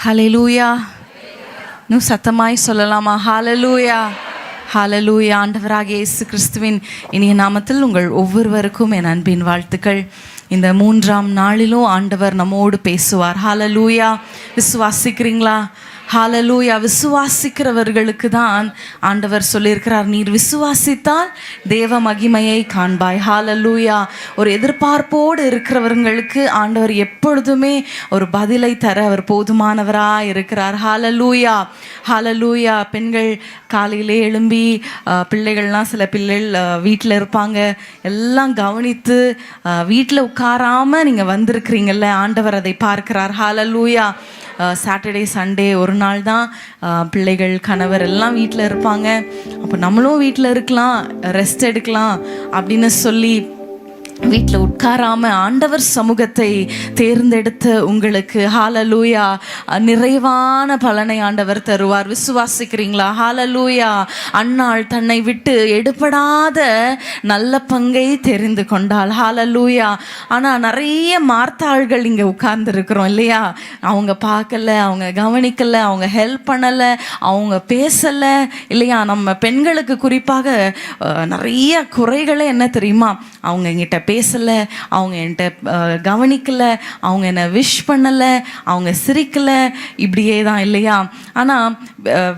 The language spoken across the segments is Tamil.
ஹல்லேலூயா. இன்னும் சத்தமாய் சொல்லலாமா? ஹல்லேலூயா, ஹல்லேலூயா. ஆண்டவராகிய இயேசு கிறிஸ்துவின் இனிய நாமத்தில் உங்கள் ஒவ்வொருவருக்கும் என் அன்பின் வாழ்த்துக்கள். இந்த 3ஆம் நாளிலும் ஆண்டவர் நம்மோடு பேசுவார். ஹல்லேலூயா. விசுவாசிக்கிறீங்களா? ஹல்லேலூயா. விசுவாசிக்கிறவர்களுக்கு தான் ஆண்டவர் சொல்லியிருக்கிறார், நீர் விசுவாசித்தால் தேவ மகிமையை காண்பாய். ஹல்லேலூயா. ஒரு எதிர்பார்ப்போடு இருக்கிறவர்களுக்கு ஆண்டவர் எப்பொழுதுமே ஒரு பதிலை தர அவர் போதுமானவராக இருக்கிறார். ஹல்லேலூயா, ஹல்லேலூயா. பெண்கள் காலையிலே எழும்பி பிள்ளைகள்லாம் சில பிள்ளைகள் வீட்டில் இருப்பாங்க, எல்லாம் கவனித்து வீட்டில் உட்காராமல் நீங்கள் வந்திருக்கிறீங்கல்ல, ஆண்டவர் அதை பார்க்கிறார். ஹல்லேலூயா. சாட்டர்டே சண்டே ஒரு நாள் தான் பிள்ளைகள் கணவர் எல்லாம் வீட்டில் இருப்பாங்க. அப்போ நம்மளும் வீட்டில் இருக்கலாம், ரெஸ்ட் எடுக்கலாம் அப்படின்னு சொல்லி வீட்டில் உட்காராமல் ஆண்டவர் சமூகத்தை தேர்ந்தெடுத்த உங்களுக்கு ஹல்லேலூயா நிறைவான பலனை ஆண்டவர் தருவார். விசுவாசிக்கிறீங்களா? ஹல்லேலூயா. அன்னாள் தன்னை விட்டு எடுபடாத நல்ல பங்கை தெரிந்து கொண்டாள். ஹல்லேலூயா. ஆனால் நிறைய மார்த்தாள்கள் இங்கே உட்கார்ந்துருக்குறோம் இல்லையா? அவங்க பார்க்கல, அவங்க கவனிக்கலை, அவங்க ஹெல்ப் பண்ணலை, அவங்க பேசலை இல்லையா? நம்ம பெண்களுக்கு குறிப்பாக நிறைய குறைகளே என்ன தெரியுமா? அவங்க என்கிட்ட பேசலை, அவங்க என்கிட்ட கவனிக்கலை, அவங்க என்னை விஷ் பண்ணலை, அவங்க சிரிக்கலை, இப்படியே தான் இல்லையா? ஆனால்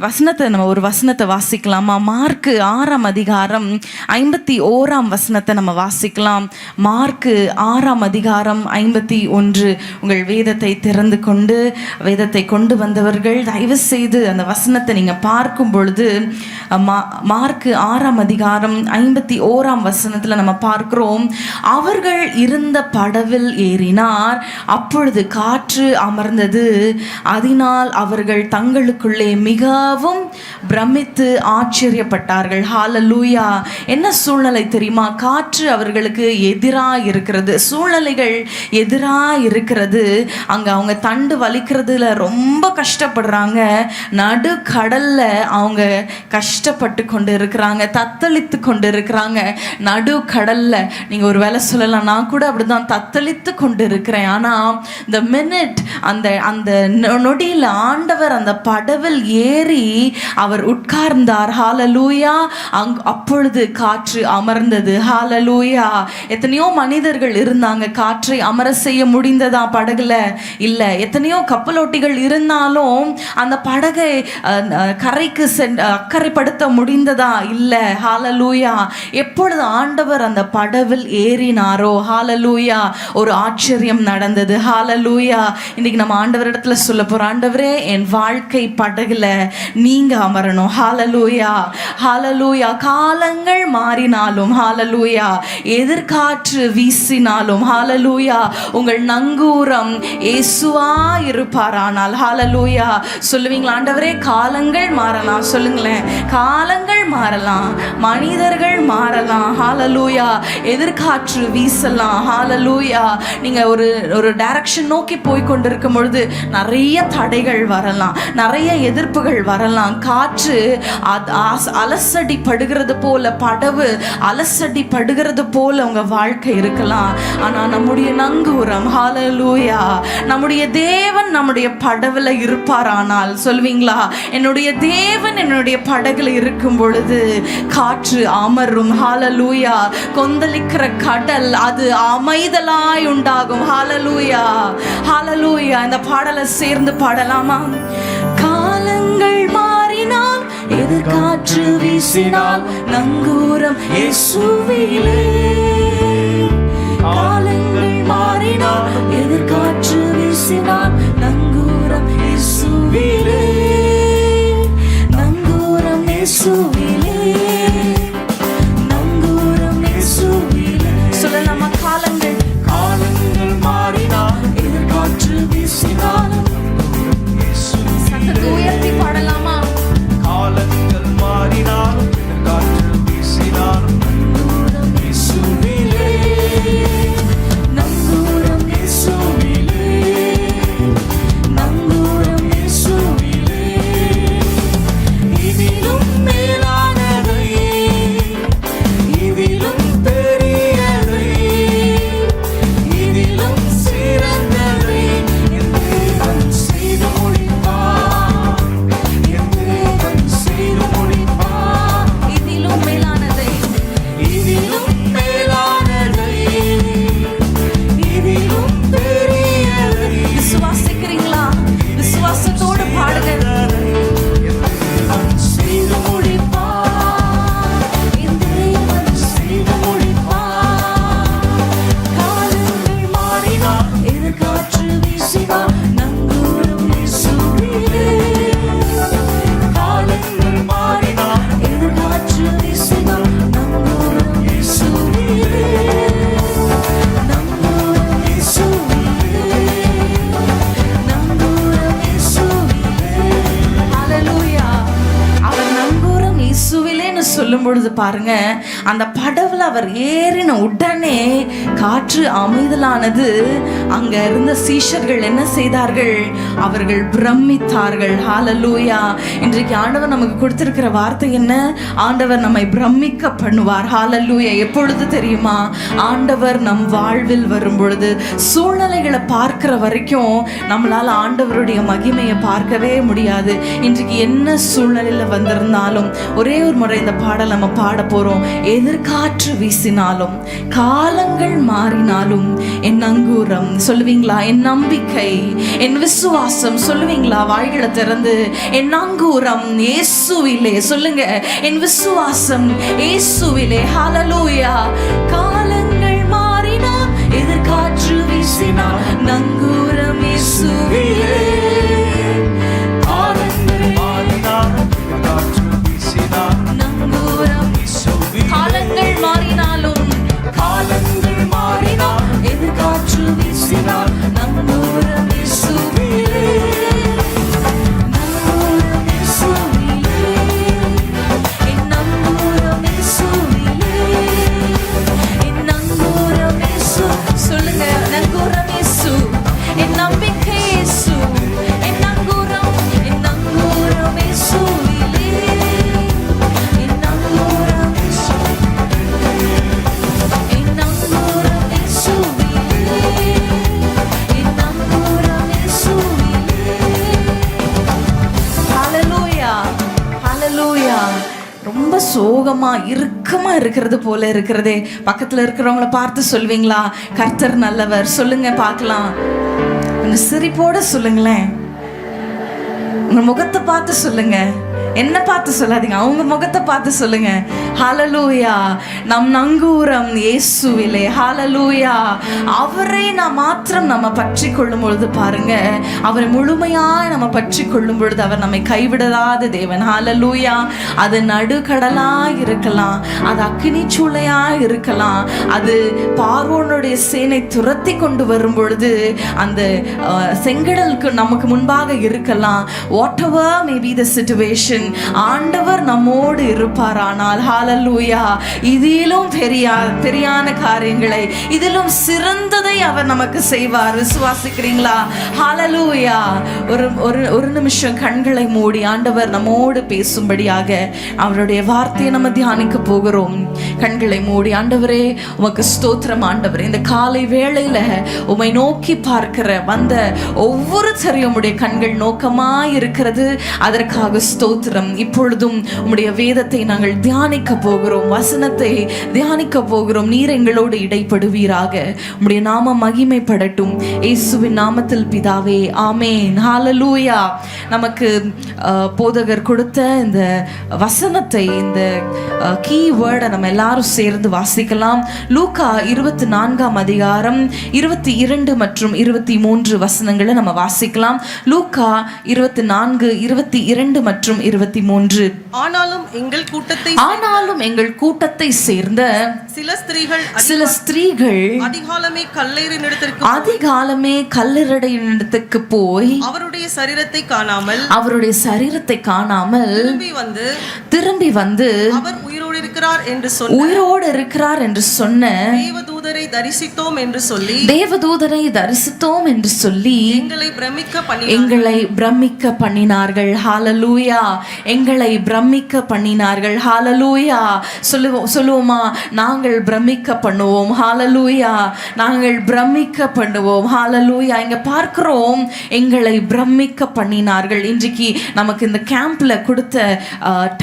வசனத்தை நம்ம ஒரு வசனத்தை வாசிக்கலாமா? மார்க்கு 6ஆம் அதிகாரம் 51ஆம் வசனத்தை நம்ம வாசிக்கலாம். மார்க்கு 6ஆம் அதிகாரம் 51. உங்கள் வேதத்தை திறந்து கொண்டு வேதத்தை கொண்டு வந்தவர்கள் தயவு செய்து அந்த வசனத்தை நீங்கள் பார்க்கும் பொழுது மார்க்கு 6ஆம் அதிகாரம் 51ஆம் வசனத்தில் நம்ம பார்க்கிறோம், அவர்கள் இருந்த படவில் ஏறினார், அப்பொழுது காற்று அமர்ந்தது, அதனால் அவர்கள் தங்களுக்குள்ளே மிகவும் பிரமித்து ஆச்சரியப்பட்டார்கள். ஹல்லேலூயா. என்ன சூழ்நிலை தெரியுமா? காற்று அவர்களுக்கு எதிராக இருக்கிறது, சூழ்நிலைகள் எதிராக இருக்கிறது. அங்கே அவங்க தண்டு வலிக்கிறதுல ரொம்ப கஷ்டப்படுறாங்க, நடு கடல்ல அவங்க கஷ்டப்பட்டு கொண்டு இருக்கிறாங்க, தத்தளித்து கொண்டு இருக்கிறாங்க. நடு கடல்ல நீங்கள் ஒரு வேலை சொல்லலாம், நான் கூட அப்படிதான் தத்தளித்து கொண்டு இருக்கிறேன். ஆனால் இந்த மினிட் அந்த அந்த நொடியில் ஆண்டவர் அந்த படவில் ஏறி அவர் உட்கார்ந்தார். ஹல்லேலூயா. அப்பொழுது காற்று அமர்ந்தது. ஹல்லேலூயா. எத்தனையோ மனிதர்கள் இருந்தாங்க, காற்றை அமர செய்ய முடிந்ததா படகுல? இல்லை. எத்தனையோ கப்பலோட்டிகள் இருந்தாலும் அந்த படகை கரைக்கு அக்கறைப்படுத்த முடிந்ததா? இல்லை. ஹல்லேலூயா. எப்பொழுது ஆண்டவர் அந்த படவில் ஏறினாரோ ஹல்லேலூயா ஒரு ஆச்சரியம் நடந்தது. ஹல்லேலூயா. இன்னைக்கு நம்ம ஆண்டவரிடத்துல சொல்ல போறோம், ஆண்டவரே என் வாழ்க்கை படகுல நீங்க அமரணும். ஹல்லேலூயா, ஹல்லேலூயா. காலங்கள் மாறினாலும் ஹல்லேலூயா, எதிர்காற்று வீசினாலும் ஹல்லேலூயா, உங்கள் நங்கூரம் இயேசுவா இருப்பாரானால் ஹல்லேலூயா. சொல்லுவீங்களா? ஆண்டவரே காலங்கள் மாறலாம். சொல்லுங்களேன். காலங்கள் மாறலாம், மனிதர்கள் மாறலாம், ஹல்லேலூயா, எதிர்காற்று வீசலாம், ஹல்லேலூயா. நீங்க ஒரு டைரக்ஷன் நோக்கி போய் கொண்டிருக்கும் பொழுது நிறைய தடைகள் வரலாம், நிறைய எதிர்ப்புகள் வரலாம். காற்று அலசடி படுகிறது போல, படவு அலசடி படுகிறது போல உங்க வாழ்க்கை இருக்கலாம். ஆனா நம்முடைய நங்கூரம் ஹல்லேலூயா, நம்முடைய தேவன் நம்முடைய படவுல இருப்பாரானால் சொல்வீங்களா? என்னுடைய தேவன் என்னுடைய படகுல இருக்கும் பொழுது காற்று அமரும். ஹல்லேலூயா. கொந்தளிக்கிற கடல் அது அமைதலாய் உண்டாகும். ஹல்லேலூயா, ஹல்லேலூயா. இந்த பாடலை சேர்ந்து பாடலாமா? காலங்கள் மாறினால், எதிர்காற்று வீசினால், நங்கூரம் இயேசுவிலே. காலங்கள் மாறினால், எதிர்காற்று வீசினால், நங்கூரம் இயேசுவிலே, நங்கூரம் இயேசுவிலே, நங்கூரம் இயேசுவிலே. சொல்லலாமா? காலங்கள் காலங்கள் மாறினால், எதிர்காற்று வீசினால், சத்தத்தை உயர்த்தி பாடலாமா? காலங்கள் மாறினால், எதிர்காற்று வீசினால், நங்கூரம் இயேசுவிலே, நங்கூரம் இயேசுவிலே, நங்கூரம் இயேசுவிலே. இதிலும் மேலான வரும்பொழுது பாருங்க, அந்த படவுல அவர் ஏறின உடனே காற்று அமைதலானது. அங்க இருந்த சீஷர்கள் என்ன செய்தார்கள்? அவர்கள் பிரமித்தார்கள். ஹல்லேலூயா. இன்றைக்கு ஆண்டவர் நமக்கு கொடுத்திருக்கிற வார்த்தை என்ன? ஆண்டவர் நம்மை பிரமிக்க பண்ணுவார். ஹல்லேலூயா. எப்பொழுது தெரியுமா? ஆண்டவர் நம் வாழ்வில் வரும் பொழுது. சூழ்நிலைகளை பார்க்கிற வரைக்கும் நம்மளால ஆண்டவருடைய மகிமையை பார்க்கவே முடியாது. இன்றைக்கு என்ன சூழ்நிலையில வந்திருந்தாலும் ஒரே ஒரு முறை இந்த பாடல் நம்ம பாட போறோம். எதிர்காற்று வீசினாலும், காலங்கள் மாறினாலும், என் அங்கூரம் சொல்லுவீங்களா? என் நம்பிக்கை, என் விசுவாசம் சொல்லுவீங்களா? வாய்களை திறந்து என் அங்கூரம் இயேசுவிலே சொல்லுங்க. என் விசுவாசம் இயேசுவிலே. ஹல்லேலூயா. காலங்கள் மாறினால், எதிர்காற்று வீசினால், நங்கூரம் இயேசுவிலே. காலங்கள் மாறினால், எதிர்காற்று வீசினால், நங்கூரம் இயேசுவிலே. காலங்கள் மாறினாலும், காலங்கள் மாறினால், எதிர்காற்று வீசினால், நங்கூரம் இயேசுவிலே. நங்கூரம் இயேசுவிலே. என் நங்கூரம் இயேசுவிலே. என் நங்கூரம் இயேசு சொல்லுங்க. நங்கூரம் இயேசு. என் நம்பிக்கை இயேசு. என் நங்கூரம், என் நங்கூரம் இயேசுவிலே. என் நங்கூரம் இயேசு. என் நங்கூரம் இயேசுவிலே. என் நங்கூரம் இயேசுவிலே. ஹல்லேலூயா. ஹல்லேலூயா. ரொம்ப சோகமா இறுக்கமா இருக்கிறது போல இருக்கிறதே. பக்கத்துல இருக்கிறவங்கள பார்த்து சொல்வீங்களா? கர்த்தர் நல்லவர் சொல்லுங்க பார்க்கலாம். கொஞ்சம் சிரிப்போட சொல்லுங்களேன். உங்க முகத்தை பார்த்து சொல்லுங்க. என்ன பார்த்து சொல்லாதீங்க, அவங்க முகத்தை பார்த்து சொல்லுங்க. ஹல்லேலூயா. நம் நங்கூரம் இயேசுவிலே. ஹல்லேலூயா. அவரை நாம் மாத்திரம் நம்ம பற்றி கொள்ளும் பொழுது பாருங்க, அவரை முழுமையாய் நம்ம பற்றி கொள்ளும் பொழுது அவர் நம்மை கைவிடாத தேவன். ஹல்லேலூயா. அது நடுக்கடலா இருக்கலாம், அது அக்கினி சூளையா இருக்கலாம், அது பார்வோனுடைய சேனை துரத்தி கொண்டு வரும் பொழுது அந்த செங்கடலுக்கு நமக்கு முன்பாக இருக்கலாம். What ever may be the situation, ஆண்டவர் நம்மோடு இருப்பாரானால், ஹல்லேலூயா, இதிலும் பெரியான காரியங்களை, இதிலும் சிறந்ததை அவர் நமக்கு செய்வார். விசுவாசிக்கிறீங்களா? ஹல்லேலூயா. ஒரு நிமிஷம் கண்களை மூடி ஆண்டவர் நம்மோடு பேசும்படியாக அவருடைய வார்த்தையை நம்ம தியானிக்க போகிறோம். கண்களை மூடி. ஆண்டவரே உமக்கு ஸ்தோத்திரம். ஆண்டவரே இந்த காலை வேளையில உம்மை நோக்கி பார்க்கிற வந்த ஒவ்வொருத்தரையும் உம்முடைய கண்கள் நோக்கமாய் இருக்கிறது. அதற்காக ஸ்தோத்திரம். இப்பொழுதும் உம்முடைய வேதத்தை நாங்கள் தியானிக்க போகிறோம், வசனத்தை தியானிக்க போகிறோம். நீர் எங்களோடு இடைப்படுவீராக. உம்முடைய நாமம் மகிமைப்படட்டும். இயேசுவின் நாமத்தில் பிதாவே, ஆமென். ஹல்லேலூயா. நமக்கு போதகர் கொடுத்த இந்த வசனத்தை, இந்த கீ வேர்டை நம்ம எல்லாரும் சேர்ந்து வாசிக்கலாம். லூக்கா 24ஆம் அதிகாரம் 22 மற்றும் 23 வசனங்களை நம்ம வாசிக்கலாம். லூக்கா 24, 22 மற்றும் 23. ஆனாலும் எங்கள் கூட்டத்தை சேர்ந்த சில ஸ்திரீகள் அதிகாலமே கல்லறையினிடத்துக்கு போய் அவருடைய சரீரத்தை காணாமல் திரும்பி வந்து அவர் உயிரோடு இருக்கிறார் என்று சொன்ன தேவதூதரை தரிசித்தோம் என்று சொல்லி எங்களை பிரமிக்க பண்ணினார்கள். ஹல்லேலூயா. எங்களை பிரமிக்க பண்ணினார்கள். ஹல்லேலூயா. சொல்லுவோமா? நாங்கள் பிரமிக்க பண்ணுவோம். ஹல்லேலூயா. நாங்கள் பிரமிக்க பண்ணுவோம். ஹல்லேலூயா. இங்க பார்க்கிறோம், எங்களை பிரமிக்க பண்ணினார்கள். இன்றைக்கு நமக்கு இந்த கேம்ப்ல கொடுத்த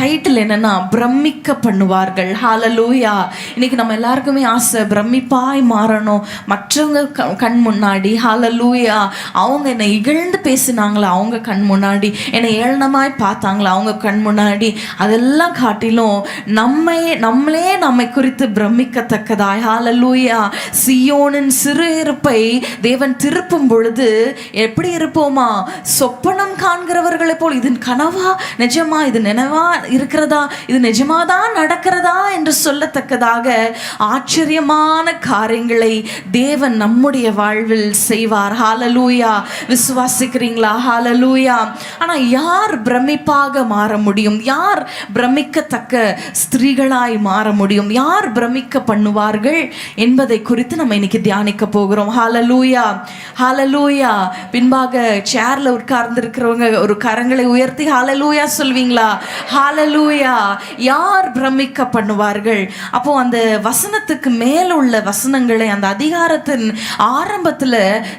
டைட்டில் என்னன்னா, பிரமிக்க பண்ணுவார்கள். ஹல்லேலூயா. இன்னைக்கு நம்ம எல்லாருக்குமே ஆசை, பிரமிப்பாய் மாறணும் மற்றவங்க கண் முன்னாடி. ஹல்லேலூயா. அவங்க என்னை இகழ்ந்து பேசினாங்களா, அவங்க கண் முன்னாடி என்னை ஏளனமாய் பார்த்தாங்களா, அவங்க கண் முன்னாடி, அதெல்லாம் காட்டிலும் நம்மளே நம்மை குறித்து பிரமிக்கத்தக்கதாய். ஹல்லேலூயா. சீயோனின் சிறு இருப்பை தேவன் திருப்பும் பொழுது எப்படி இருப்போமா? சொப்பனம் காண்கிறவர்களை போல். இது கனவா நிஜமா, இது நினைவா இருக்கிறதா, இது நிஜமாதான் நடக்கிறதா என்று சொல்லத்தக்கதாக ஆச்சரியமான காரியங்களை தேவன் நம்முடைய வாழ்வில் செய்வார். ஹalleluya. விசுவாசிக்கிறீங்களா? ஹalleluya. ஆனா யார் பிரமிப்பாக மாற முடியும்? யார் பிரமிக்கத்தக்க ஸ்திரீகளாய் மாற முடியும்? யார் பிரமிக்க பண்ணுவார்கள் என்பதை குறித்து நம்ம இன்னைக்கு தியானிக்க போகிறோம். ஹalleluya. ஹalleluya. பின்பாக சேர்ல உட்கார்ந்து இருக்கிறவங்க ஒரு கரங்களை உயர்த்தி ஹalleluya சொல்வீங்களா? ஹalleluya. யார் பிரமிக்க பண்ணுவார்கள்? அப்போ அந்த வசனத்துக்கு மேல உள்ள வசனங்களை, அந்த அதிகாரத்தின் ஆரம்பத்துல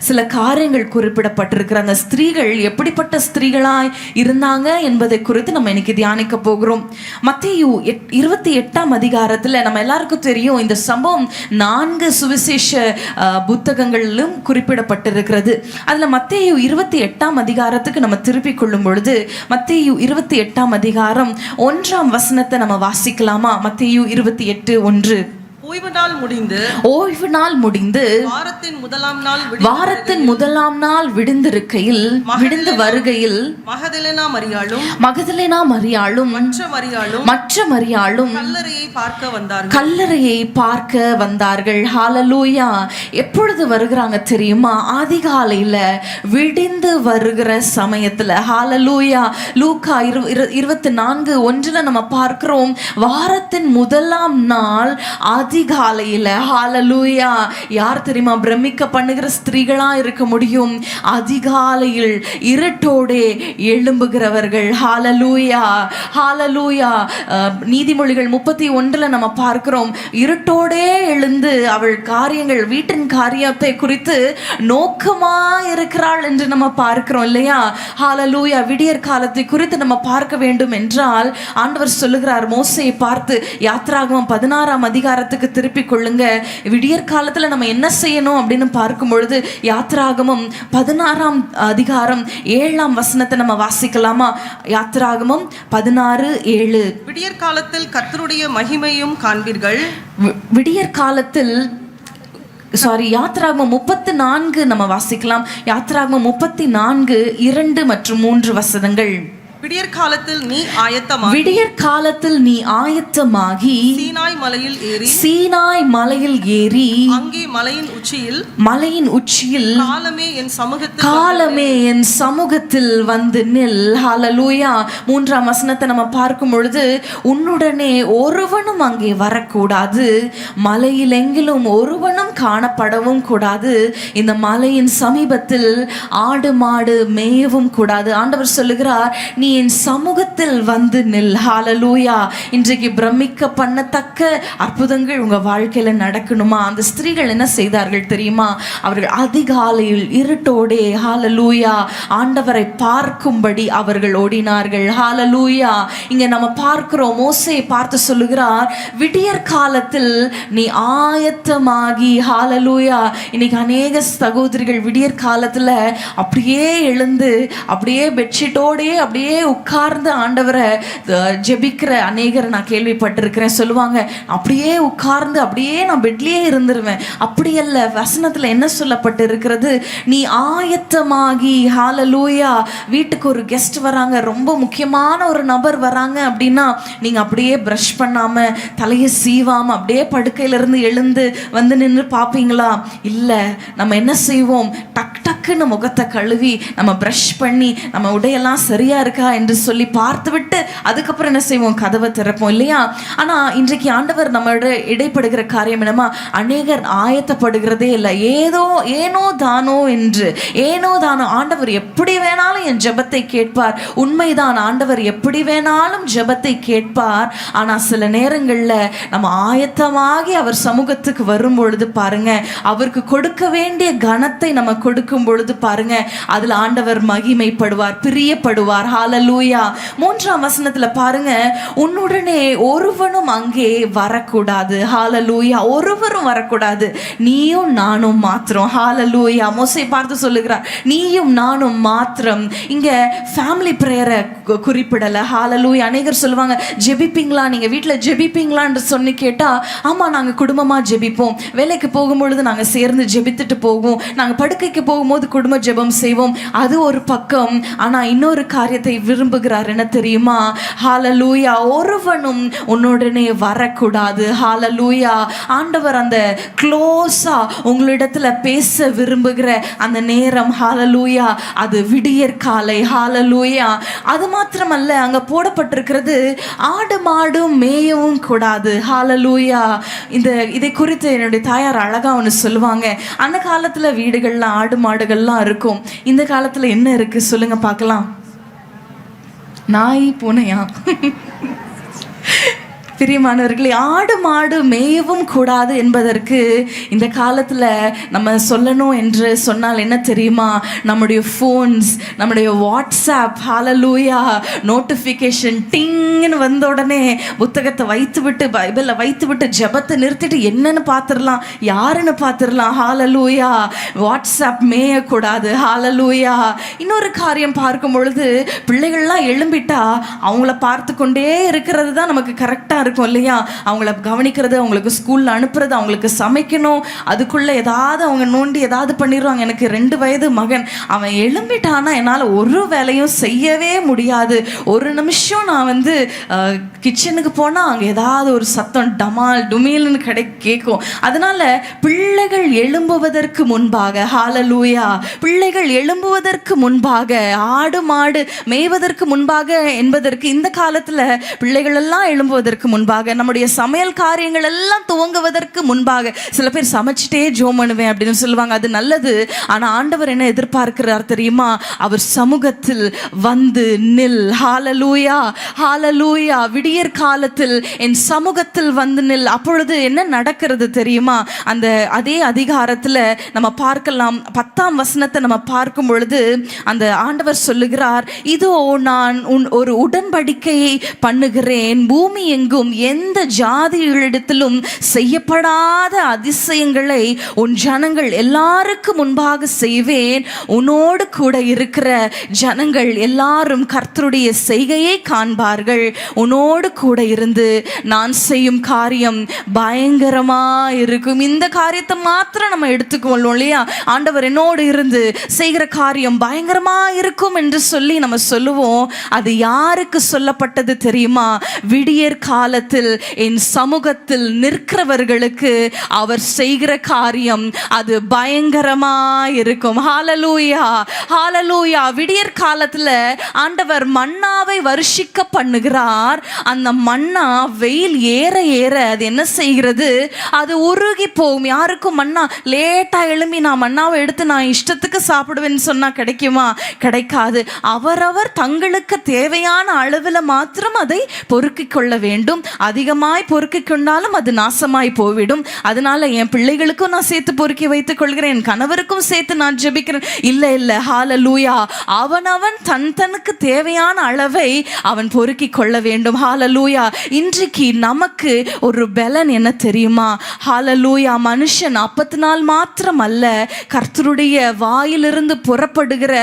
சில காரியங்கள் குறிப்பிடப்பட்டிருக்கிற அந்த ஸ்திரீகள் எப்படிப்பட்ட ஸ்திரீகளாய் இருந்தாங்க என்பதை குறித்து நம்ம இன்னைக்கு தியானிக்க போகிறோம். மத்தேயு 28ஆம் அதிகாரத்துல நம்ம எல்லாருக்கும் தெரியும் இந்த சம்பவம் 4 சுவிசேஷ புத்தகங்களிலும் குறிப்பிடப்பட்டிருக்கிறது. அதுல மத்தேயு 28ஆம் அதிகாரத்துக்கு நம்ம திருப்பிக் கொள்ளும் பொழுது மத்தேயு 28ஆம் அதிகாரம் 1ஆம் வசனத்தை நம்ம வாசிக்கலாமா? மத்தேயு 28:1. ஓய்வு நாள் முடிந்து வாரத்தின் முதலாம் நாள் விடிந்திருக்கையில் விடிந்து வருகையில் மகதலேனா மரியாளும் மற்ற மரியாளும் கல்லறையை பார்க்க வந்தார்கள். ஹalleluya. எப்பொழுது வருகிறாங்க தெரியுமா? அதிகாலையில விடிந்து வருகிற சமயத்துல. ஹalleluya. லூக்கா 24:1 நம்ம பார்க்கிறோம், வாரத்தின் முதலாம் நாள் அதிகாலையில. ஹalleluya. யார் தெரியுமா பிரமிக்க பண்ணுகிற ஸ்திரீகளா இருக்க முடியும்? அதிகாலையில் இருட்டோடே எழும்புகிறவர்கள். ஹalleluya. ஹalleluya. நீதிமொழிகள் 31 நம்ம பார்க்கிறோம், இருட்டோடே எழுந்து அவள் காரியங்கள், வீட்டின் காரியத்தை குறித்து நோக்கமா இருக்கிறாள் என்று நம்ம பார்க்கிறோம் இல்லையா? ஹalleluya. விடியற் காலத்தை குறித்து நம்ம பார்க்க வேண்டும் என்றால் ஆண்டவர் சொல்லுகிறார், மோசேயை பார்த்து யாத்ராகமம் 16ஆம் அதிகாரத்துக்கு திருப்பிக் கொள்ளுங்க. விடியற் காலத்துல நம்ம என்ன செய்யணும் அப்படின்னு பார்க்கும் பொழுது யாத்ராகமம் 16ஆம் அதிகாரம் 7ஆம் வசனத்தை நம்ம வாசிக்கலாமா? யாத்ராகமம் 16:7. விடியற் காலத்தில் கர்த்தருடைய மகிமையும் காண்பீர்கள். விடியற் காலத்தில் யாத்ராகமம் 34 நம்ம வாசிக்கலாம். யாத்ராகமம் 34:2 மற்றும் 3 வசனங்கள். விடியற் காலத்தில் நீ ஆயத்தமாகி சீனாய் மலையில் ஏறி அங்கே மலையின் உச்சியில் காலமே என் சமூகத்தில் வந்து நில். ஹalleluya. 3ஆம் வசனத்தை நம்ம பார்க்கும் பொழுது, உன்னுடனே ஒருவனும் அங்கே வரக்கூடாது, மலையில் எங்கிலும் ஒருவனும் காணப்படவும் கூடாது, இந்த மலையின் சமீபத்தில் ஆடு மாடு மேயவும் கூடாது. ஆண்டவர் சொல்லுகிறார், நீ என் சமூகத்தில் வந்து நில். ஹalleluya. இன்றைக்கு பிரமிக்க பண்ணத்தக்க அற்புதங்கள் உங்க வாழ்க்கையில நடக்கணுமா? அந்த ஸ்திரீகள் என்ன செய்தார்கள் தெரியுமா? அவர்கள் அதிகாலையில் இருட்டோடே ஹalleluya ஆண்டவரை பார்க்கும்படி அவர்கள் ஓடினார்கள். ஹalleluya. இங்க நம்ம பார்க்கிறோம், மோசேயை பார்த்து சொல்லுகிறார், விடியற் காலத்தில் நீ ஆயத்தமாகி. ஹalleluya. இன்னைக்கு அநேக சகோதரிகள் விடியற் காலத்துல அப்படியே எழுந்து அப்படியே பெட்ஷீட்டோடே அப்படியே உட்கார்ந்து ஆண்டவரை ஜெபிக்கிற அநேகர் நான் கேள்விப்பட்டிருக்கிறேன். சொல்லுவாங்க, அப்படியே உட்கார்ந்து அப்படியே நான் பெட்லயே இருந்துருவேன். அப்படி அல்ல. வசனத்துல என்ன சொல்லப்பட்டு இருக்கிறது? நீ ஆயத்தமாகி. ஹalleluya. வீட்டுக்கு ஒரு கெஸ்ட் வராங்க, ரொம்ப முக்கியமான ஒரு நபர் வராங்க அப்படின்னா நீங்க அப்படியே பிரஷ் பண்ணாம தலையை சீவாம அப்படியே படுக்கையில இருந்து எழுந்து வந்து நின்று பார்ப்பீங்களா? இல்ல. நம்ம என்ன செய்வோம்? டக்குன்னு முகத்தை கழுவி நம்ம பிரஷ் பண்ணி நம்ம உடையெல்லாம் சரியா இருக்கா என்று சொல்லி பார்த்துவிட்டு அதுக்கப்புறம் என்ன செய்வோம்? கதவை திறப்போம் இல்லையா? ஆனா இன்றைக்கு ஆண்டவர் நம்மளோட இடைப்படுகிற காரியம் என்னமா? அநேகர் ஆயத்தப்படுகிறதே இல்லை. ஏனோ தானோ என்று. ஏனோ தானோ. ஆண்டவர் எப்படி வேணாலும் என் ஜெபத்தை கேட்பார். உண்மைதான், ஆண்டவர் எப்படி வேணாலும் ஜெபத்தை கேட்பார். ஆனா சில நேரங்கள்ல நம்ம ஆயத்தமாகி அவர் சமூகத்துக்கு வரும் பொழுது பாருங்க, அவருக்கு கொடுக்க வேண்டிய கனத்தை நம்ம கொடுக்கும் பொழுது பாருங்க, அதுல ஆண்டவர் மகிமைப்படுவார், பிரியப்படுவார். ஹalleluya. 3ஆம் வசனத்துல பாருங்க, உன்னுடனே ஒருவனும் அங்கே வரக்கூடாது. ஹalleluya. ஒருவரும் வரக்கூடாது, நீயும் நானும் மாத்திரம். ஹalleluya. மோசே பார்த்து சொல்லுகிறார், நீயும் நானும் மாத்திரம். இங்க ஃபேமிலி பிரேயரை குறிப்பிடல. ஹalleluya. அநேகர் சொல்லுவாங்க, ஜெபிப்பீங்களா, நீங்க வீட்டுல ஜெபிப்பீங்களான்னு சொல்லி கேட்டா, ஆமா நாங்க குடும்பமா ஜெபிப்போம், வேலைக்கு போகும்பொழுது நாங்க சேர்ந்து ஜெபித்துட்டு போவோம், நாங்க படுக்கைக்கு போகும்போது குடும்ப ஜெபம் செய்வோம். அது ஒரு பக்கம். ஆனா இன்னொரு காரியத்தை விரும்புகிறார் என்ன தெரியுமா? ஹalleluya, ஒருவனும் உன்னுடனே வரக்கூடாது. ஹalleluya, ஆண்டவர் அந்த க்ளோஸா உங்களிடத்துல பேச விரும்புகிற அந்த நேரம், ஹalleluya, அது விடியற் காலை. ஹalleluya, அது மாத்திரமல்ல, அங்க போடப்பட்டிருக்கிறது ஆடு மாடு மேயவும் கூடாது. ஹalleluya, இதை குறித்து என்னுடைய தாயார் அழகா ஒன்று சொல்லுவாங்க. அந்த காலத்துல வீடுகள்லாம் ஆடு மாடுகள்லாம் இருக்கும். இந்த காலத்துல என்ன இருக்கு சொல்லுங்க பார்க்கலாம்? நாய் பூனையா? பிரியமானவர்களே, ஆடு மாடு மேயவும் கூடாது என்பதற்கு இந்த காலத்தில் நம்ம சொல்லணும் என்று சொன்னால் என்ன தெரியுமா? நம்முடைய ஃபோன்ஸ், நம்முடைய வாட்ஸ்அப், ஹalleluya, நோட்டிஃபிகேஷன் டிங்னு வந்த உடனே புத்தகத்தை வைத்து விட்டு, பைபிளை வைத்து விட்டு, ஜெபத்தை நிறுத்திட்டு என்னன்னு பார்த்துடலாம், யாருன்னு பார்த்துடலாம். ஹalleluya, வாட்ஸ்அப் மேயக்கூடாது. ஹalleluya, இன்னொரு காரியம் பார்க்கும் பொழுது பிள்ளைகள்லாம் எழும்பிட்டா அவங்கள பார்த்து கொண்டே இருக்கிறது தான் நமக்கு கரெக்டாக இருக்கும் இல்லையா? அவங்கள கவனிக்கிறது, அவங்களுக்கு ஸ்கூல்ல அனுப்புறது, அவங்களுக்கு சமைக்கணும், அதுக்குள்ள ஏதாவது அவங்க நோண்டி ஏதாவது பண்ணிடுவாங்க. எனக்கு 2 வயது மகன், அவன் எழும்பிட்டானா என்னால் ஒரு வேலையும் செய்யவே முடியாது. ஒரு நிமிஷம் நான் கிச்சனுக்கு போனால் அங்கே ஏதாவது ஒரு சத்தம் டமால் டுமீல்னு கேட்கும். அதனால பிள்ளைகள் எழும்புவதற்கு முன்பாக, ஹalleluya, பிள்ளைகள் எழும்புவதற்கு முன்பாக, ஆடு மாடு மேய்வதற்கு முன்பாக என்பதற்கு இந்த காலத்தில் பிள்ளைகள் எல்லாம் எழும்புவதற்கு முன்பாக, நம்முடைய சமையல் காரியங்கள் எல்லாம் துவங்குவதற்கு முன்பாக, சில பேர் சமைச்சிட்டே ஜோம் பண்ணுவேன் அப்படின்னு சொல்லுவாங்க. அது நல்லது. ஆனா ஆண்டவர் என்ன எதிர்பார்க்கிறார் தெரியுமா? அவர் சமூகத்தில் வந்து நில். ஹalleluya, ஹalleluya, விடியற் காலத்தில் என் சமூகத்தில் வந்து நில். அப்பொழுது என்ன நடக்கிறது தெரியுமா? அந்த அதே அதிகாரத்துல நம்ம பார்க்கலாம், 10ஆம் வசனத்தை நம்ம பார்க்கும் பொழுது அந்த ஆண்டவர் சொல்லுகிறார், இதோ நான் ஒரு உடன்படிக்கையை பண்ணுகிறேன், பூமி எங்கும் எந்த ஜாதிகளிடத்திலும் செய்யப்படாத அதிசயங்களை உன் ஜனங்கள் எல்லாருக்கும் முன்பாக செய்வேன். உன்னோடு கூட இருக்கிற ஜனங்கள் எல்லாரும் கர்த்தருடைய செய்கையை காண்பார்கள். உன்னோடு கூட இருந்து நான் செய்யும் காரியம் பயங்கரமா இருக்கும். இந்த காரியத்தை மாத்திரம் நம்ம எடுத்துக்கொள்வோம் இல்லையா? ஆண்டவர் என்னோடு இருந்து செய்கிற காரியம் பயங்கரமா இருக்கும் என்று சொல்லி நம்ம சொல்லுவோம். அது யாருக்கு சொல்லப்பட்டது தெரியுமா? விடியற் காலத்தில் என் சமூகத்தில் நிற்கிறவர்களுக்கு அவர் செய்கிற காரியம் அது பயங்கரமா இருக்கும். ஹalleluya, ஹalleluya, விடியற் காலத்துல ஆண்டவர் மன்னாவை வருஷிக்க பண்ணுகிறார். அந்த மன்னா வெயில் ஏற ஏற அது என்ன செய்கிறது? அது உருகி போகும். யாருக்கும் மன்னா லேட்டா எழும்பி நான் மன்னாவை எடுத்து நான் இஷ்டத்துக்கு சாப்பிடுவேன்னு சொன்னா கிடைக்குமா? கிடைக்காது. அவரவர் தங்களுக்கு தேவையான அளவில் மாத்திரம் அதை பொறுக்கிக் கொள்ள வேண்டும். அதிகமாய் பொறுக்கிக் கொண்டாலும் அது நாசமாய் போய்விடும். அதனால என் பிள்ளைகளுக்கும் நான் சேர்த்து பொறுக்கி வைத்துக் கொள்கிறேன், என் கணவருக்கும் சேர்த்து நான் ஜெபிக்கிறேன். இல்லை, ஹalleluya, அவனவன் தனக்கு தேவையான அளவை அவன் பொறுக்கிக் கொள்ள வேண்டும். ஹalleluya, இன்றைக்கு நமக்கு ஒரு பலன் என்ன தெரியுமா? ஹalleluya, மனுஷன் அப்பத்தினால் மாத்திரம் அல்ல, கர்த்தருடைய வாயிலிருந்து புறப்படுகிற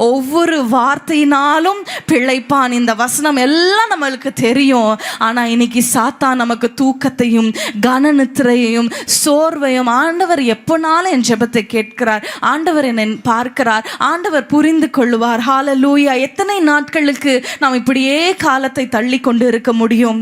ஒவ்வொரு வார்த்தையினாலும் பிழைப்பான். இந்த வசனம் எல்லாம் நம்மளுக்கு தெரியும். ஆனா இன்னைக்கு சாத்தான் நமக்கு தூக்கத்தையும் கனநித்திரையையும் சோர்வையும், ஆண்டவர் எப்போனாலும் என் ஜெபத்தை கேட்கிறார், ஆண்டவர் என்னை பார்க்கிறார், ஆண்டவர் புரிந்து கொள்வார். ஹalleluya, எத்தனை நாட்களுக்கு நாம் இப்படியே காலத்தை தள்ளி கொண்டு இருக்க முடியும்?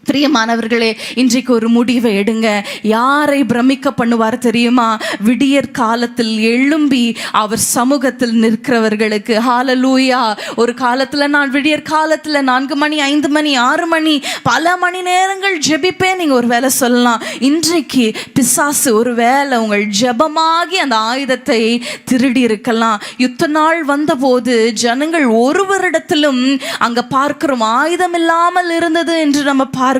பிரியமானவர்களே, இன்றைக்கு ஒரு முடிவை எடுங்க. யாரை பிரமிக்க பண்ணுவார் தெரியுமா? விடியற் காலத்தில் எழும்பி அவர் சமூகத்தில் நிற்கிறவர்களுக்கு. ஹalleluya, ஒரு காலத்தில் நான் விடியற் காலத்தில் 4 மணி 5 மணி 6 மணி பல மணி நேரங்கள் ஜெபிப்பேன். நீங்கள் ஒரு வேளை சொல்லலாம், இன்றைக்கு பிசாசு ஒரு வேளை உங்கள் ஜெபமாகி அந்த ஆயுதத்தை திருடி இருக்கலாம். யுத்த நாள் வந்தபோது ஜனங்கள் ஒருவரிடத்திலும் அங்கே பார்க்கிறோம் ஆயுதம் இல்லாமல் இருந்தது என்று நம்ம பார்க்கிறோம்.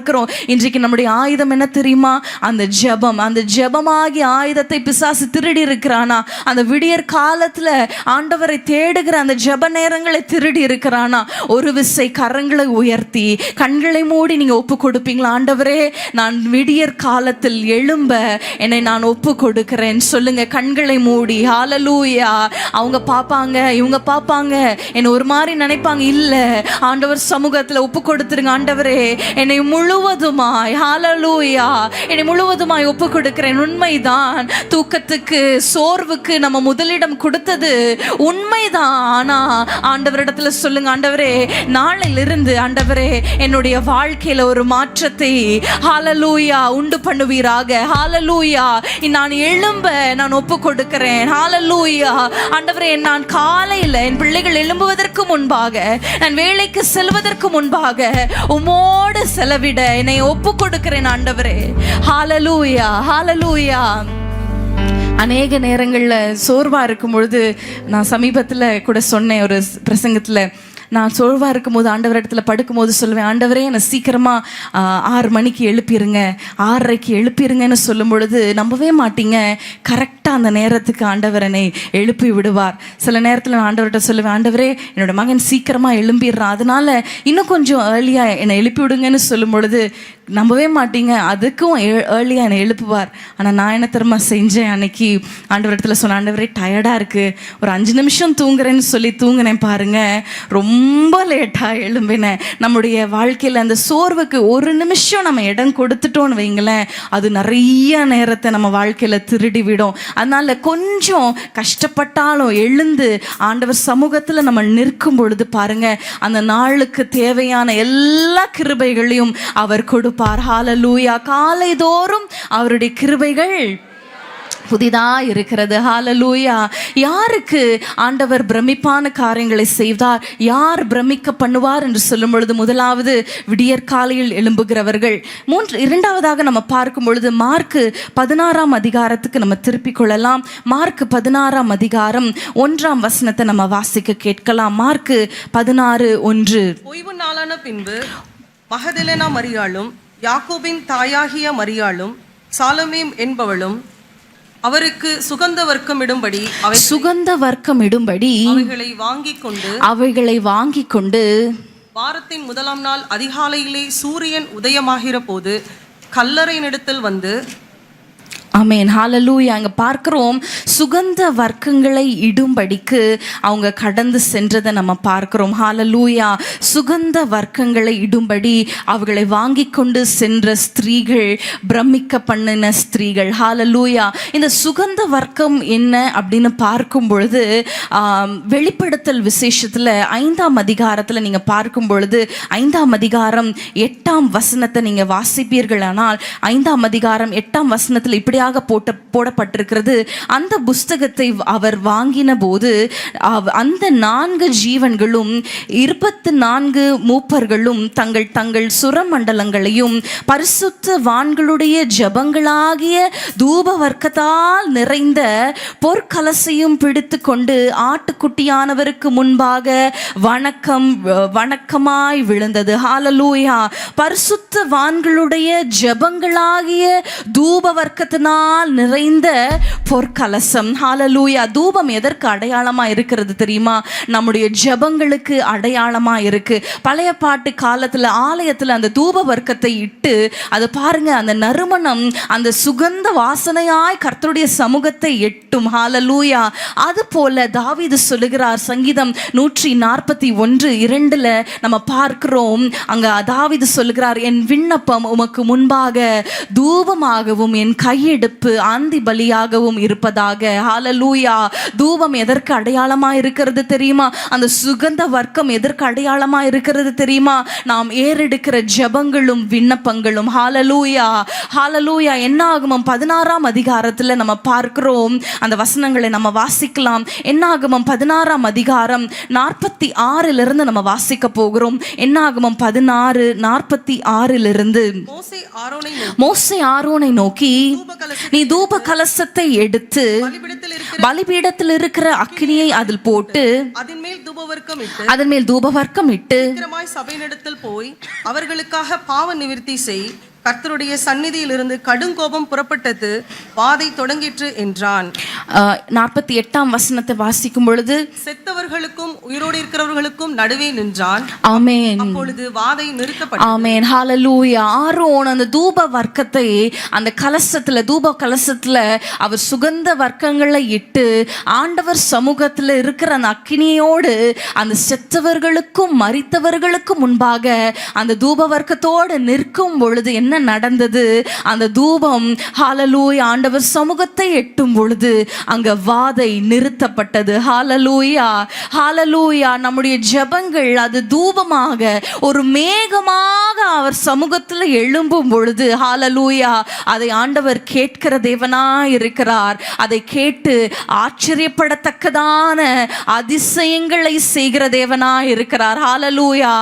இன்றைக்கு நம்முடைய ஆயுதம் என்ன தெரியுமா? அந்த ஜெபம். அந்த ஜெபமாகி ஆயுதத்தை பிசாசு திருடி இருக்கிறானா? அந்த விடியற் காலத்துல ஆண்டவரை தேடுகிற அந்த ஜெப நேரங்களை திருடி இருக்கிறானா? ஒரு விசை கரங்களை உயர்த்தி கண்களை மூடி நீங்க ஒப்பு கொடுப்பீங்களா? ஆண்டவரே, நான் விடியற் காலத்தில் எழும்ப என்னை நான் ஒப்பு கொடுக்கிறேன் சொல்லுங்க. கண்களை மூடி. ஹalleluya, அவங்க பார்ப்பாங்க, இவங்க பார்ப்பாங்க, என்ன ஒரு மாதிரி நினைப்பாங்க. இல்ல, ஆண்டவர் சமூகத்துல ஒப்பு கொடுத்துருங்க. ஆண்டவரே, என்னை முழு முழுவதுமாய் ஹalleluya என்னை முழுவதுமாய் ஒப்பு கொடுக்கிறேன். உண்மைதான், தூக்கத்துக்கு சோர்வுக்கு நம்ம முதலிடம் கொடுத்தது உண்மைதான். ஆனா ஆண்டவரிடத்துல சொல்லுங்க, ஆண்டவரே நாளிலிருந்து ஆண்டவரே என்னுடைய வாழ்க்கையில ஒரு மாற்றத்தை ஹalleluya உண்டு பண்ணுவீராக. ஹalleluya நான் எழும்ப நான் ஒப்பு கொடுக்கிறேன். ஹalleluya ஆண்டவரே நான் காலையில என் பிள்ளைகள் எழும்புவதற்கு முன்பாக, நான் வேலைக்கு செல்வதற்கு முன்பாக உம்மோடு செலவிட என்னை ஒப்பு கொடுக்கிறேன் ஆண்டவரே. ஹalleluya ஹalleluya. அநேக நேரங்களில் சோர்வாக இருக்கும் பொழுது, நான் சமீபத்தில் கூட சொன்னேன் ஒரு பிரசங்கத்தில், நான் சோர்வாக இருக்கும்போது ஆண்டவரிடத்துல படுக்கும்போது சொல்லுவேன், ஆண்டவரே என்னை சீக்கிரமாக 6 மணிக்கு எழுப்பிடுங்க, 6:30க்கு எழுப்பிடுங்கன்னு சொல்லும் பொழுது நம்பவே மாட்டீங்க, கரெக்டாக அந்த நேரத்துக்கு ஆண்டவர் என்னை எழுப்பி விடுவார். சில நேரத்தில் நான் ஆண்டவர்கிட்ட சொல்லுவேன், ஆண்டவரே என்னோட மகன் சீக்கிரமாக எழும்பிடுறான், அதனால இன்னும் கொஞ்சம் ஏர்லியாக என்னை எழுப்பி விடுங்கன்னு சொல்லும் பொழுது நம்பவே மாட்டீங்க, அதுக்கும் ஏர்லியாக என்னை எழுப்புவார். ஆனால் நான் என்ன தெரியுமா செஞ்சேன், அன்னைக்கு ஆண்டவரிடத்துல சொன்ன, ஆண்டவரே டயர்டாக இருக்குது, ஒரு 5 நிமிஷம் தூங்குறேன்னு சொல்லி தூங்கினேன் பாருங்க, ரொம்ப லேட்டாக எழும்பினேன். நம்முடைய வாழ்க்கையில் அந்த சோர்வுக்கு ஒரு நிமிஷம் நம்ம இடம் கொடுத்துட்டோன்னு வைங்களேன், அது நிறைய நேரத்தை நம்ம வாழ்க்கையில் திருடி விடும். அதனால கொஞ்சம் கஷ்டப்பட்டாலும் எழுந்து ஆண்டவர் சமூகத்தில் நம்ம நிற்கும் பொழுது பாருங்க, அந்த நாளுக்கு தேவையான எல்லா கிருபைகளையும் அவர் கொடுப்பார். ஹalleluya. காலைதோறும் அவருடைய கிருபைகள் புதிதா இருக்கிறது. ஹalleluya. யாருக்கு ஆண்டவர் பிரமிப்பான காரியங்களை செய்தார், யார் பிரமிக்க பண்ணுவார் என்று சொல்லும் பொழுது, முதலாவது விடியற்காலையில் எழும்புகிறவர்கள். இரண்டாவதாக நம்ம பார்க்கும் பொழுது மார்க்கு 16ஆம் அதிகாரத்துக்கு நம்ம திருப்பிக் கொள்ளலாம். மார்க்கு 16ஆம் அதிகாரம் 1ஆம் வசனத்தை நம்ம வாசிக்க கேட்கலாம். மார்க்கு 16:1. ஓய்வு நாளான பின்பு மகதலேனா மரியாளும் யாக்கோபின் தாயாகிய மரியாளும் சாலமேம் என்பவளும் அவருக்கு சுகந்த வர்க்கம் இடும்படி அவைகளை வாங்கிக் கொண்டு வாரத்தின் 1ஆம் நாள் அதிகாலையிலே சூரியன் உதயமாகிற போது கல்லறையினிடத்தில் வந்து. ஆமென். ஹalleluya. அங்க பார்க்கிறோம், சுகந்த வர்க்கங்களை இடும்படிக்கு அவங்க கடந்து சென்றதை நம்ம பார்க்கிறோம். ஹalleluya. சுகந்த வர்க்கங்களை இடும்படி அவர்களை வாங்கி கொண்டு சென்ற ஸ்திரீகள், பிரமிக்க பண்ணின ஸ்திரீகள். ஹalleluya. இந்த சுகந்த வர்க்கம் என்ன அப்படின்னு பார்க்கும் பொழுது, வெளிப்படுத்தல் விசேஷத்துல 5ஆம் அதிகாரத்துல நீங்க பார்க்கும் பொழுது, 5ஆம் அதிகாரம் 8ஆம் வசனத்தை நீங்க வாசிப்பீர்களானால், 5ஆம் அதிகாரம் 8ஆம் வசனத்துல இப்படியா போடப்பட்டிருக்கிறது. அந்த புஸ்தகத்தை அவர் வாங்கின போது அந்த 4 ஜீவன்களும் 24 மூப்பர்களும் தங்கள் தங்கள் சுரமண்டலங்களையும் பரிசுத்த வான்களுடைய ஜபங்களாகிய தூப வர்க்கத்தால் நிறைந்த பொற்கலசையும் பிடித்து கொண்டு ஆட்டுக்குட்டியானவருக்கு முன்பாக வணக்கமாய் விழுந்தது. ஹalleluya. பரிசுத்த வான்களுடைய ஜபங்களாகிய தூப வர்க்கத்தினால் நிறைந்த பொற்கலசம். ஹalleluya. தூபம் எதற்கு அடையாளமா இருக்கிறது தெரியுமா? நம்முடைய ஜெபங்களுக்கு அடையாளமா இருக்கு. பழைய பாட்டு காலத்துல ஆலயத்துல அந்த தூப வர்க்கத்தை இட்டு, அது பாருங்க, அந்த நறுமணம், அந்த சுகந்த வாசனையாய் கர்த்தருடைய சமூகத்தை எட்டும். ஹalleluya. அது போல தாவீது சொல்லுகிறார், சங்கீதம் 141:2 நம்ம பார்க்கிறோம். அங்க தாவீது சொல்லுகிறார், என் விண்ணப்பம் உமக்கு முன்பாக தூபமாகவும் என் கையெடுப்பு ஆந்தி பலியாகவும் இருப்பதாக. ஹalleluya. தூபம் எதற்கு அடையாளமா இருக்கிறது தெரியுமா? அந்த சுகந்த வர்க்கம் எதற்கு அடையாளமா இருக்கிறது தெரியுமா? நாம் ஏறெடுக்கிற ஜெபங்களும் விண்ணப்பங்களும். ஹalleluya. ஹalleluya. என்னாகமம் 16ஆம் அதிகாரத்துல நம்ம பார்க்கிறோம். அந்த வசனங்களை நம்ம வாசிக்கலாம். என்னாகமம் 16ஆம் அதிகாரம் 46 நம்ம வாசிக்க போகிறோம். என்னாகமம் 16:46 மோசே ஆரோனை நோக்கி, நீ தூப கலசத்தை எடுத்து பலிபீடத்தில் இருக்கிற அக்கினியை அதில் போட்டு அதன் மேல் தூபவர்க்கம் இட்டு சபையினிடத்தில் போய் அவர்களுக்காக பாவ நிவிர்த்தி செய், கர்த்தருடைய சந்நிதியிலிருந்து கடுங்கோபம் புறப்பட்டது, வாதை தொடங்கிற்று என்றான். 48ஆம் வசனத்தை வாசிக்கும் பொழுது, செத்தவர்களுக்கும் உயிரோடு இருக்கிறவர்களுக்கும் நடுவே நின்றான். ஆமென். அப்பொழுது வாதை நிறுத்தப்பட்டது. ஆமென். ஹalleluya. ஆரோன் அந்த தூப வர்க்கத்தை அந்த கலசத்துல, தூப கலசத்துல அவர் சுகந்த வர்க்கங்களை இட்டு ஆண்டவர் சமூகத்துல இருக்கிற அந்த அக்கினியோடு அந்த செத்தவர்களுக்கும் மரித்தவர்களுக்கும் முன்பாக அந்த தூப வர்க்கத்தோடு நிற்கும் பொழுது என்ன நடந்தது? அந்த தூபம் ஹalleluya ஆண்டவர் சமூகத்தை எட்டும் பொழுது அங்க வாதை நிறுத்தப்பட்டது. ஹalleluya, ஹalleluya. நம்முடைய ஜெபங்கள் அது தூபமாக ஒரு மேகமாக அவர் சமூகத்தில் எழும்பும் பொழுது ஹalleluya அதை ஆண்டவர் கேட்கிற தேவனாய் இருக்கிறார். அதை கேட்டு ஆச்சரியப்படத்தக்கதான அதிசயங்களை செய்கிற தேவனாய் இருக்கிறார். ஹalleluya.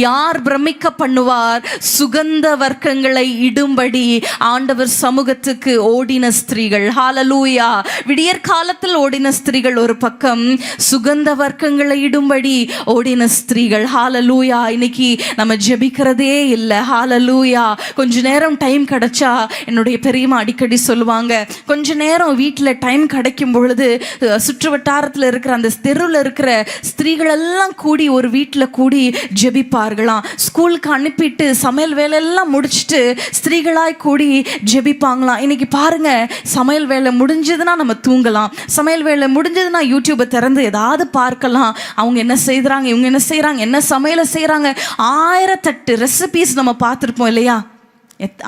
யார் பிரமிக்க பண்ணுவார்? சுகந்த வர்க்கங்களை இடும்படி ஆண்டவர் சமூகத்துக்கு ஓடின ஸ்திரீகள். ஹalleluya. விடியற் காலத்தில் ஓடின ஸ்திரீகள் ஒரு பக்கம், சுகந்த வர்க்கங்களை இடும்படி ஓடின ஸ்திரீகள். ஹalleluya. இன்னைக்கு நம்ம ஜெபிக்கிறதே இல்லை. ஹalleluya. கொஞ்ச நேரம் டைம் கிடைச்சா, என்னுடைய பெரியம்மா அடிக்கடி சொல்லுவாங்க, கொஞ்ச நேரம் வீட்டில் டைம் கிடைக்கும் பொழுது சுற்று வட்டாரத்தில் இருக்கிற அந்த தெருவில் இருக்கிற ஸ்திரீகள் எல்லாம் கூடி ஒரு வீட்டில் கூடி ஜெபிப்பார்களாம். ஸ்கூலுக்கு அனுப்பிட்டு சமையல் வேலையெல்லாம் முடிச்சுட்டு ஸ்திரீகளாய் கூடி ஜெபிப்பாங்களாம். இன்னைக்கு பாருங்க, சமையல் வேலை முடிஞ்சதுன்னா நம்ம தூங்கலாம், சமையல் வேலை முடிஞ்சதுன்னா யூடியூபை திறந்து ஏதாவது பார்க்கலாம். அவங்க என்ன செய்கிறாங்க, இவங்க என்ன செய்கிறாங்க, என்ன சமையலை செய்கிறாங்க, 1008 ரெசிபீஸ் நம்ம பார்த்துருப்போம் இல்லையா?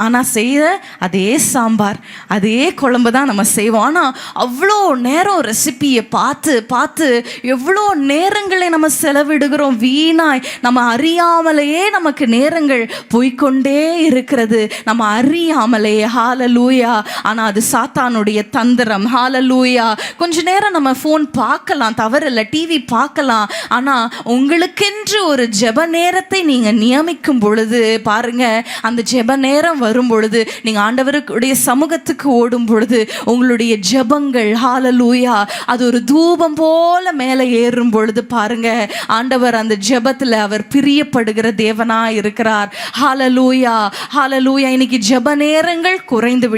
ஆனால் செய்ய அதே சாம்பார் அதே குழம்பு தான் நம்ம செய்வோம். ஆனால் அவ்வளோ நேரம் ரெசிபியை பார்த்து பார்த்து எவ்வளோ நேரங்களை நம்ம செலவிடுகிறோம் வீணாய். நம்ம அறியாமலேயே நமக்கு நேரங்கள் போய்கொண்டே இருக்கிறது, நம்ம அறியாமலேயே. ஹalleluya. ஆனால் அது சாத்தானுடைய தந்திரம். ஹalleluya. கொஞ்ச நேரம் நம்ம ஃபோன் பார்க்கலாம், தவறில்லை, டிவி பார்க்கலாம். ஆனால் உங்களுக்கென்று ஒரு ஜெப நேரத்தை நீங்கள் நியமிக்கும் பொழுது பாருங்க, அந்த ஜெப நேரம் வரும் பொழுது, நீங்க ஆண்டவருடைய சமூகத்துக்கு ஓடும் பொழுது உங்களுடைய ஜெபங்கள் ஹalleluya அது ஒரு தூபம் போல மேலே ஏறும் பொழுது பாருங்க, ஆண்டவர் அந்த ஜெபத்துல அவர் பிரியப்படுகிற தேவனாய் இருக்கிறார். ஹalleluya, ஹalleluya. இன்னைக்கு ஜெப நேரங்கள் குறைந்து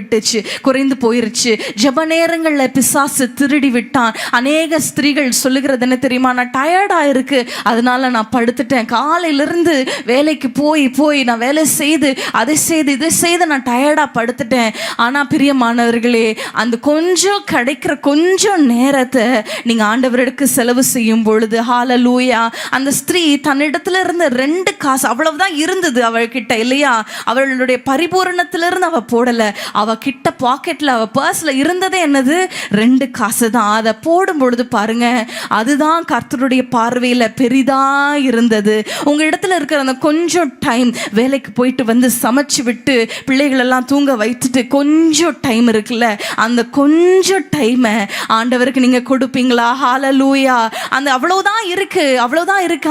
போயிருச்சு. ஜெப நேரங்கள்ல பிசாசு திருடி விட்டான். அநேக ஸ்திரீகள் சொல்லுகிறது என்ன தெரியுமா? நான் டயர்டா இருக்கு, அதனால நான் படுத்துட்டேன். காலையிலிருந்து வேலைக்கு போய் நான் வேலை செய்து அதை செய்து இதை செய்து நான் டயர்டாக படுத்துட்டேன். ஆனால் பிரியமானவர்களே, அந்த கொஞ்சம் கிடைக்கிற கொஞ்சம் நேரத்தை நீங்கள் ஆண்டவருக்கு செலவு செய்யும் பொழுது ஹalleluya அந்த ஸ்திரீ தன்னிடத்துல இருந்த 2 காசு அவ்வளவுதான் இருந்தது அவள்கிட்ட இல்லையா? அவளுடைய பரிபூரணத்திலிருந்து அவள் போடலை. அவள் கிட்ட பாக்கெட்டில், அவள் பர்ஸில் இருந்ததே என்னது? 2 காசு தான். அதை போடும் பொழுது பாருங்க, அதுதான் கர்த்தருடைய பார்வையில் பெரிதாக இருந்தது. உங்கள் இடத்துல இருக்கிற அந்த கொஞ்சம் டைம், வேலைக்கு போயிட்டு வந்து சமைச்சு விட்டு பிள்ளைகளெல்லாம் தூங்க வைத்துட்டு கொஞ்சம் டைம் இருக்குல்ல, அந்த கொஞ்சம் டைமை ஆண்டவருக்கு நீங்க கொடுப்பீங்களா? ஹalleluya. அந்த அவ்வளவுதான் இருக்கு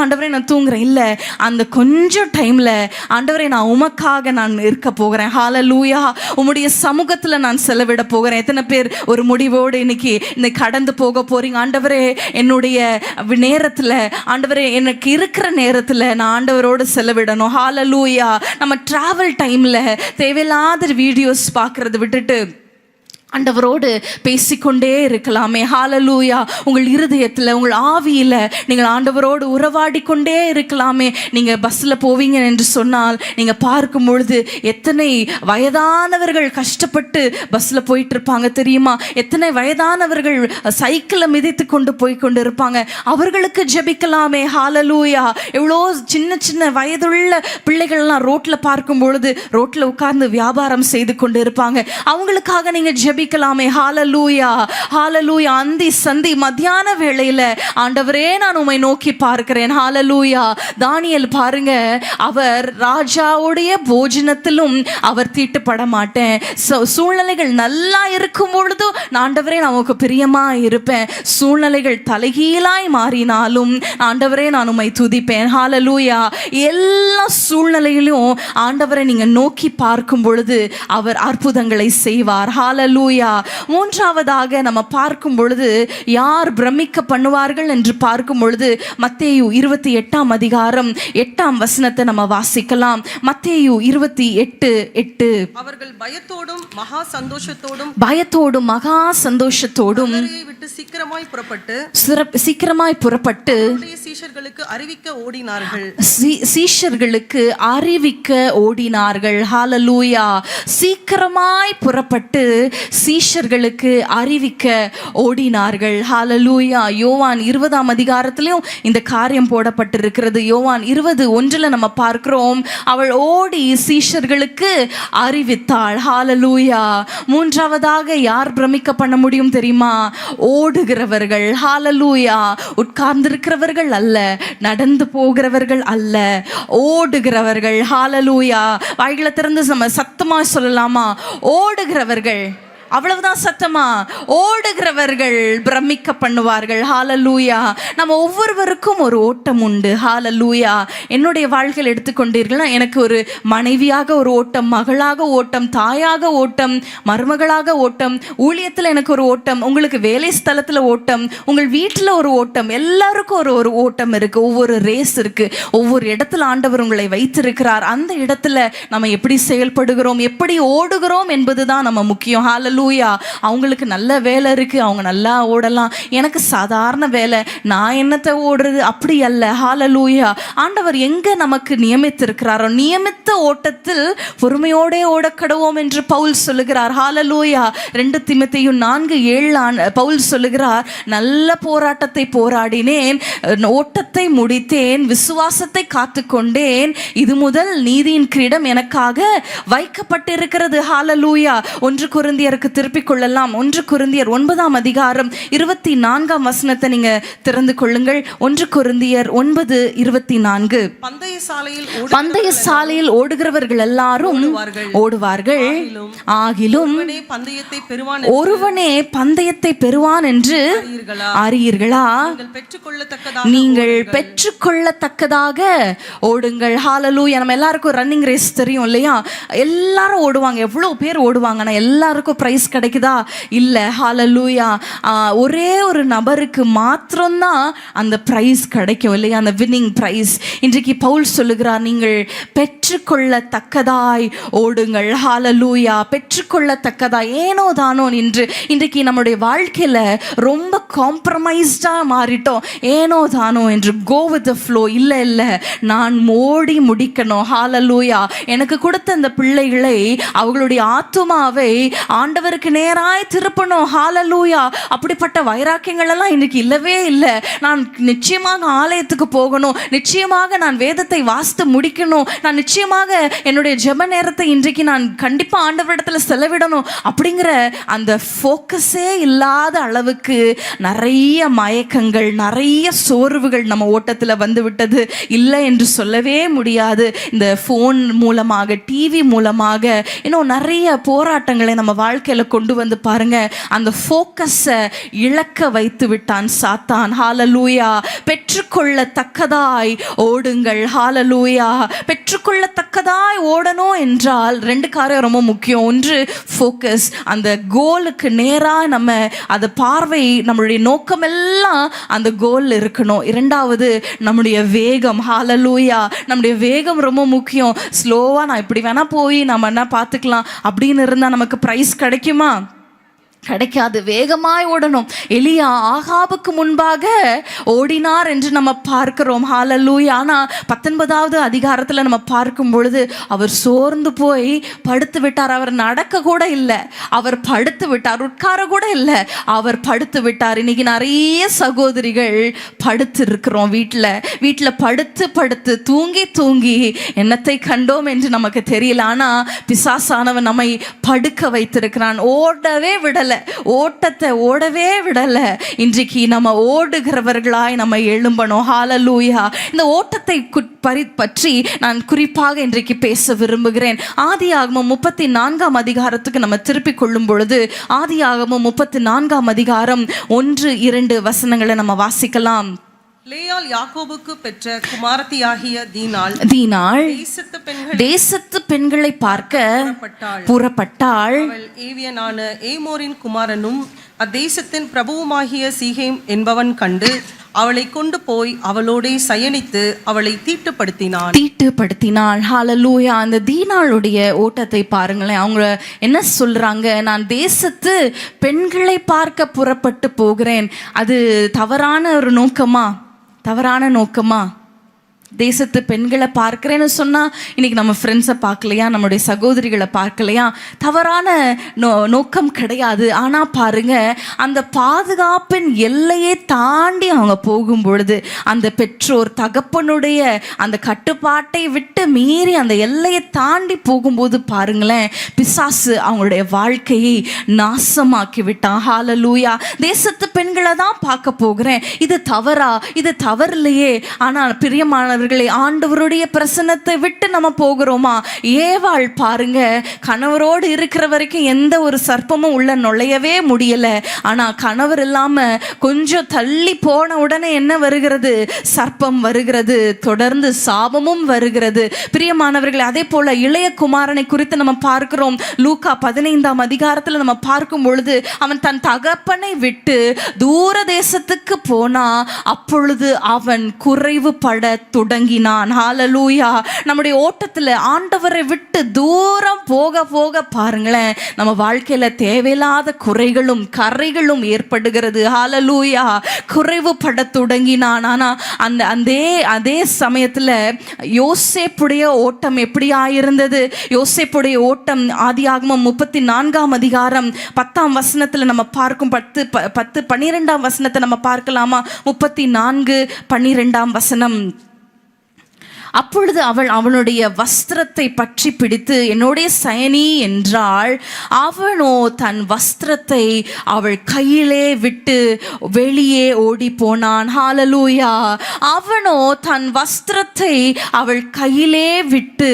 ஆண்டவரே நான் தூங்குறேன் இல்லை, அந்த கொஞ்சம் டைம்ல ஆண்டவரே நான் உமக்காக நான் இருக்க போகிறேன். ஹalleluya. உம்முடைய சமூகத்துல நான் செலவிட போகிறேன். எத்தனை பேர் ஒரு முடிவோடு இன்னைக்கு கடந்து போக போறீங்க? ஆண்டவரே என்னுடைய நேரத்துல, ஆண்டவரே எனக்கு இருக்கிற நேரத்துல நான் ஆண்டவரோடு செலவிடணும். ஹalleluya. நம்ம டிராவல் டைம்ல தேவையில்லாத வீடியோஸ் பார்க்கறத விட்டுட்டு ஆண்டவரோடு பேசிக்கொண்டே இருக்கலாமே. ஹalleluya. உங்கள் இருதயத்தில், உங்கள் ஆவியில் நீங்கள் ஆண்டவரோடு உறவாடி கொண்டே இருக்கலாமே. நீங்கள் பஸ்ஸில் போவீங்க என்று சொன்னால் நீங்கள் பார்க்கும் பொழுது எத்தனை வயதானவர்கள் கஷ்டப்பட்டு பஸ்ஸில் போயிட்டு இருப்பாங்க தெரியுமா? எத்தனை வயதானவர்கள் சைக்கிளை மிதித்து கொண்டு போய் கொண்டு இருப்பாங்க. அவர்களுக்கு ஜெபிக்கலாமே. ஹalleluya. எவ்வளோ சின்ன வயதுள்ள பிள்ளைகள்லாம் ரோட்டில் பார்க்கும் பொழுது ரோட்டில் உட்கார்ந்து வியாபாரம் செய்து கொண்டு இருப்பாங்க. அவங்களுக்காக நீங்கள் ஜெபிக்கலாமே. ஹalleluya, ஹalleluya. அந்தி சந்தி மத்தியான வேளையில ஆண்டவரே நான் உம்மை நோக்கி பார்க்கிறேன். ஹalleluya. தானியேல் பாருங்க, அவர் ராஜாவுடைய போஜனத்திலும் அவர் தீட்டுப்பட மாட்டேன். சூழ்நிலைகள் நல்லா இருக்கும் பொழுது ஆண்டவரே நமக்கு பிரியமா இருப்பேன். சூழ்நிலைகள் தலைகீழாய் மாறினாலும் ஆண்டவரே நான் உம்மை துதிப்பேன். ஹalleluya. எல்லா சூழ்நிலையிலும் ஆண்டவரை நீங்க நோக்கி பார்க்கும் பொழுது அவர் அற்புதங்களை செய்வார். ஹalleluya. ஹalleluya. மூன்றாவதாக நம்ம பார்க்கும் பொழுது யார் பிரமிக்க பண்ணுவார்கள் என்று பார்க்கும் பொழுது மத்தேயு 28ஆம் அதிகாரம் 8ஆம் வசனத்தை நம்ம வாசிக்கலாம். மத்தேயு 28:8. அவர்கள் பயத்தோடும் மகா சந்தோஷத்தோடும் விட்டு சீக்கிரமாய் புறப்பட்டு சீஷர்களுக்கு அறிவிக்க ஓடினார்கள். ஹalleluya. சீக்கிரமாய் புறப்பட்டு சீஷர்களுக்கு அறிவிக்க ஓடினார்கள். ஹalleluya. யோவான் 20ஆம் அதிகாரத்திலும் இந்த காரியம் போடப்பட்டிருக்கிறது. யோவான் 20:1 நம்ம பார்க்கிறோம், அவள் ஓடி சீஷர்களுக்கு அறிவித்தாள். ஹalleluya. மூன்றாவதாக யார் பிரமிக்க பண்ண முடியும் தெரியுமா? ஓடுகிறவர்கள். ஹalleluya. உட்கார்ந்திருக்கிறவர்கள் அல்ல, நடந்து போகிறவர்கள் அல்ல, ஓடுகிறவர்கள். ஹalleluya. வாய்களை திறந்து நம்ம சத்தமா சொல்லலாமா? ஓடுகிறவர்கள். அவ்வளவுதான் சத்தமா. ஓடுகிறவர்கள் பிரமிக்க பண்ணுவார்கள். ஹalleluya. நம்ம ஒவ்வொருவருக்கும் ஒரு ஓட்டம் உண்டு. ஹalleluya. என்னுடைய வாழ்க்கையில் எடுத்துக்கொண்டீர்களா, எனக்கு ஒரு மனைவியாக ஒரு ஓட்டம், மகளாக ஓட்டம், தாயாக ஓட்டம், மருமகளாக ஓட்டம், ஊழியத்தில் எனக்கு ஒரு ஓட்டம், உங்களுக்கு வேலை ஸ்தலத்தில் ஓட்டம், உங்கள் வீட்டில் ஒரு ஓட்டம், எல்லாருக்கும் ஒரு ஓட்டம் இருக்கு. ஒவ்வொரு ரேஸ் இருக்கு. ஒவ்வொரு இடத்துல ஆண்டவர் உங்களை வைத்திருக்கிறார். அந்த இடத்துல நம்ம எப்படி செயல்படுகிறோம், எப்படி ஓடுகிறோம் என்பதுதான் நம்ம முக்கியம். ஹalleluya. அவங்களுக்கு நல்ல வேலை இருக்கு, அவங்க நல்லா ஓடலாம். எனக்கு சாதாரண வேலை, நான் என்னத்தை ஓடுறது, அப்படி அல்ல. ஹalleluya. ஆண்டவர் எங்க நமக்கு நியமித்திருக்கிறாரோ நியமித்த ஓட்டத்தில் பொறுமையோட ஓடக்கடவோம் என்று பவுல் சொல்லுகிறார். ஹalleluya. 2 தீமோத்தேயு 4:7 பவுல் சொல்லுகிறார், நல்ல போராட்டத்தை போராடினேன், ஓட்டத்தை முடித்தேன், விசுவாசத்தை காத்துக்கொண்டேன், இது முதல் நீதியின் கிரீடம் எனக்காக வைக்கப்பட்டிருக்கிறது. ஹalleluya. 1 கொரிந்தியருக்கு திருப்பிக் கொள்ளலாம். 1 கொரிந்தியர் 9ஆம் அதிகாரம் 24ஆம் வசனத்தை நீங்க திறந்து கொள்ளுங்கள். 1 கொரிந்தியர் 9:24. பந்தய சாலையில் ஓடுகிறவர்கள் எல்லாரும் ஓடுவார்கள், ஆகிலும் ஒருவனே பந்தயத்தை பெறுவான் என்று அறியீர்களா? நீங்கள் பெற்றுக்கொள்ளத்தக்கதாக ஓடுங்கள். ஹalleluya. நம்ம எல்லாருக்கும் ரன்னிங் ரேஸ் தெரியும் இல்லையா? எல்லாரும் ஓடுவாங்க. எவ்வளவு பேர் ஓடுவாங்க, ஆனா எல்லாருக்கும் பிரைஸ் கிடைக்குதா? இல்ல. ஹalleluya. ஒரே ஒரு நபருக்கு மாத்திரம்தான் அந்த பிரைஸ் கிடைக்கும் இல்லையா? அந்த வின்னிங் பிரைஸ். இன்றைக்கு பவுல் சொல்லுகிறார், நீங்கள் பெற்றுக்கொள்ளத்தக்கதாய் ஓடுங்கள். ஹalleluya. பெற்றுக்கொள்ளத்தக்கதாய். ஏனோ தானோ என்று இன்றைக்கு நம்முடைய வாழ்க்கையில ரொம்ப காம்ப்ரமைஸ்டா மாறிட்டோம். ஏனோ தானோ என்று கோ வித் தி ஃப்ளோ. இல்ல நான் ஓடி முடிக்கணும். ஹalleluya. எனக்கு கொடுத்த அந்த பிள்ளைகளை, அவங்களுடைய ஆத்துமாவை ஆண்டவருக்கு நேராய் திருப்பணும். ஹalleluya. அப்படிப்பட்ட வைராக்கியங்கள் எல்லாம் இன்னைக்கு இல்லவே இல்லை. நான் நிச்சயமாக ஆலயத்துக்கு போகணும், நிச்சயமாக நான் வேதத்தை வாசித்து முடிக்கணும், நான் நிச்சயமாக என்னுடைய ஜெப நேரத்தை இன்றைக்கு நான் கண்டிப்பா ஆண்டவரிடத்துல செலவிடணும் அப்படிங்கிற அந்த ஃபோக்கஸே இல்லாத அளவுக்கு நிறைய மயக்கங்கள், நிறைய சோர்வுகள் நம்ம ஓட்டத்தில் வந்து விட்டது. இல்லை என்று சொல்லவே முடியாது. இந்த ஃபோன் மூலமாக, டிவி மூலமாக இன்னும் நிறைய போராட்டங்களை நம்ம வாழ்க்கையில கொண்டு வந்து பாருங்க. அந்த ஃபோக்கஸை இழக்க வைத்து விட்டான் சாத்தான். ஹalleluya. பெற்றுக்கொள்ளத்தக்கதாய் ஓடுங்கள். ஹalleluya. பெற்றுக்கொள்ளத்தக்கதாய் ஓடணும் என்றால் 2 காரியம் ரொம்ப முக்கியம். ஒன்று ஃபோக்கஸ், அந்த கோலுக்கு நேராக நம்ம அந்த பார்வை, நம்மளுடைய நோக்கம் எல்லாம் அந்த கோல் இருக்கணும். 2வது நம்முடைய வேகம். ஹalleluya. நம்முடைய வேகம் ரொம்ப முக்கியம். ஸ்லோவா நான் இப்படி வேணா போய் நம்ம என்ன பார்த்துக்கலாம் அப்படின்னு இருந்தா நமக்கு பிரைஸ் கிடைக்குமா? கிடைக்காது. வேகமாய் ஓடணும். எலியா ஆகாபுக்கு முன்பாக ஓடினார் என்று நம்ம பார்க்கிறோம். ஹalleluya. ஆனா 19வது அதிகாரத்துல நம்ம பார்க்கும் பொழுது அவர் சோர்ந்து போய் படுத்து விட்டார். அவர் நடக்க கூட இல்லை, அவர் படுத்து விட்டார். உட்கார கூட இல்லை, அவர் படுத்து விட்டார். இன்னைக்கு நிறைய சகோதரிகள் படுத்து இருக்கிறோம். வீட்டுல படுத்து தூங்கி என்னத்தை கண்டோம் என்று நமக்கு தெரியல. ஆனா பிசாசானவன் நம்மை படுக்க வைத்திருக்கிறான். ஓடவே விடல, ஓட்டத்தை ஓடவே விடல. இன்றைக்கு நம்ம ஓடுகிறவர்களாய் நம்ம எழும்பணும். ஹalleluya. இந்த ஓட்டத்தை பற்றி நான் குறிப்பாக இன்றைக்கு பேச விரும்புகிறேன். ஆதியாகமம் 34ஆம் அதிகாரத்துக்கு நம்ம திருப்பிக் கொள்ளும் பொழுது, ஆதியாகமம் 34ஆம் அதிகாரம் 1-2 வசனங்களை நம்ம வாசிக்கலாம். லேயாள் யாக்கோபுக்கு பெற்ற குமாரத்தியாகிய தீனாள் தேசத்து பெண்களை பார்க்க புறப்பட்டாள். அவள் ஏவியனான ஏமோரின் குமாரனும் அத்தேசத்தின் பிரபுவுமாகிய சீகேம் என்பவன் கண்டு அவளை கொண்டு போய் அவளோடே சயனித்து அவளை தீட்டுப்படுத்தினாள். ஹல்லேலூயா. அந்த தீனாளுடைய ஓட்டத்தை பாருங்களேன். அவங்க என்ன சொல்றாங்க? நான் தேசத்து பெண்களை பார்க்க புறப்பட்டு போகிறேன். அது தவறான ஒரு நோக்கமா? தேசத்து பெண்களை பார்க்கிறேன்னு சொன்னால் இன்னைக்கு நம்ம ஃப்ரெண்ட்ஸை பார்க்கலையா, நம்முடைய சகோதரிகளை பார்க்கலையா? தவறான நோக்கம் கிடையாது. ஆனால் பாருங்க, அந்த பாதுகாப்பின் எல்லையை தாண்டி அவங்க போகும் பொழுது, அந்த பெற்றோர் தகப்பனுடைய அந்த கட்டுப்பாட்டை விட்டு மீறி அந்த எல்லையை தாண்டி போகும்போது பாருங்களேன், பிசாசு அவங்களுடைய வாழ்க்கையை நாசமாக்கி விட்டான். ஹல்லேலூயா. தேசத்து பெண்களை தான் பார்க்க போகிறேன், இது தவறா? இது தவறில்லையே. ஆனால் பிரியமானவர்களே, ஆண்டவருடைய பிரசன்னத்தை விட்டு நம்ம போகிறோமா? ஏவாள் பாருங்க, கணவரோடு இருக்கிற வரைக்கும் எந்த ஒரு சர்ப்பமும் உள்ள நுழையவே முடியல. ஆனா கணவர் இல்லாம கொஞ்சம் தள்ளி போன உடனே என்ன வருகிறது? சர்ப்பம் வருகிறது, தொடர்ந்து சாபமும் வருகிறது. பிரியமானவர்களே, அதே போல இளைய குமாரனை குறித்து நம்ம பார்க்கிறோம். லூக்கா 15ஆம் அதிகாரத்துல நம்ம பார்க்கும் பொழுது, அவன் தன் தகப்பனை விட்டு தூர தேசத்துக்கு போனா, அப்பொழுது அவன் குறைவுபட தொடங்கினான். ஹல்லேலூயா. நம்முடைய ஓட்டத்தில் ஆண்டவரை விட்டு தூரம் போக போக பாருங்களேன், நம்ம வாழ்க்கையில தேவையில்லாத குறைகளும் கரைகளும் ஏற்படுகிறது. ஹல்லேலூயா. குறைவுபட தொடங்கினான். ஆனா அதே சமயத்துல யோசேப்புடைய ஓட்டம் எப்படி ஆயிருந்தது? யோசேப்புடைய ஓட்டம் ஆதியாகமம் 34ஆம் அதிகாரம் 10ஆம் வசனத்துல நம்ம பார்க்கும் 12ஆம் வசனத்தை நம்ம பார்க்கலாமா? 34:12 வசனம். அப்பொழுது அவள் அவனுடைய வஸ்திரத்தை பற்றி பிடித்து என்னோடைய சயனி என்றாள். அவனோ தன் வஸ்திரத்தை அவள் கையிலே விட்டு வெளியே ஓடி போனான். ஹல்லேலூயா. அவனோ தன் வஸ்திரத்தை அவள் கையிலே விட்டு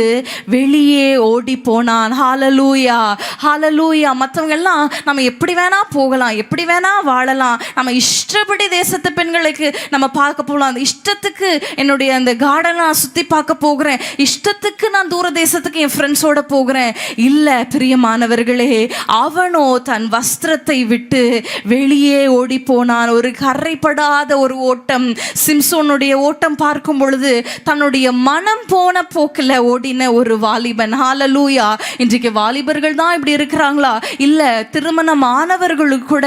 வெளியே ஓடி போனான். ஹல்லேலூயா. ஹல்லேலூயா. மற்றவங்க எல்லாம் நம்ம எப்படி வேணா போகலாம், எப்படி வேணா வாழலாம், நம்ம இஷ்டப்படி தேசத்து பெண்களுக்கு நம்ம பார்க்க போகலாம், அந்த இஷ்டத்துக்கு என்னுடைய அந்த கார்டனை சுற்றி பார்க்க போகிறேன், இஷ்டத்துக்கு நான் தூர தேசத்துக்கு என் ஃப்ரெண்ட்ஸோட போகிறேன். இல்ல பிரியமானவர்களே, அவனோ தன் வஸ்திரத்தை விட்டு வெளியே ஓடி போனான். ஒரு கரைப்படாத ஒரு ஓட்டம். சிம்சோனுடைய ஓட்டம் பார்க்கும் பொழுது தன்னுடைய மனம் போன போக்கில் ஓடின ஒரு வாலிபன். ஹல்லேலூயா. இன்றைக்கு வாலிபர்கள் தான் இப்படி இருக்கிறாங்களா? இல்ல, திருமணமானவர்களுக்கு கூட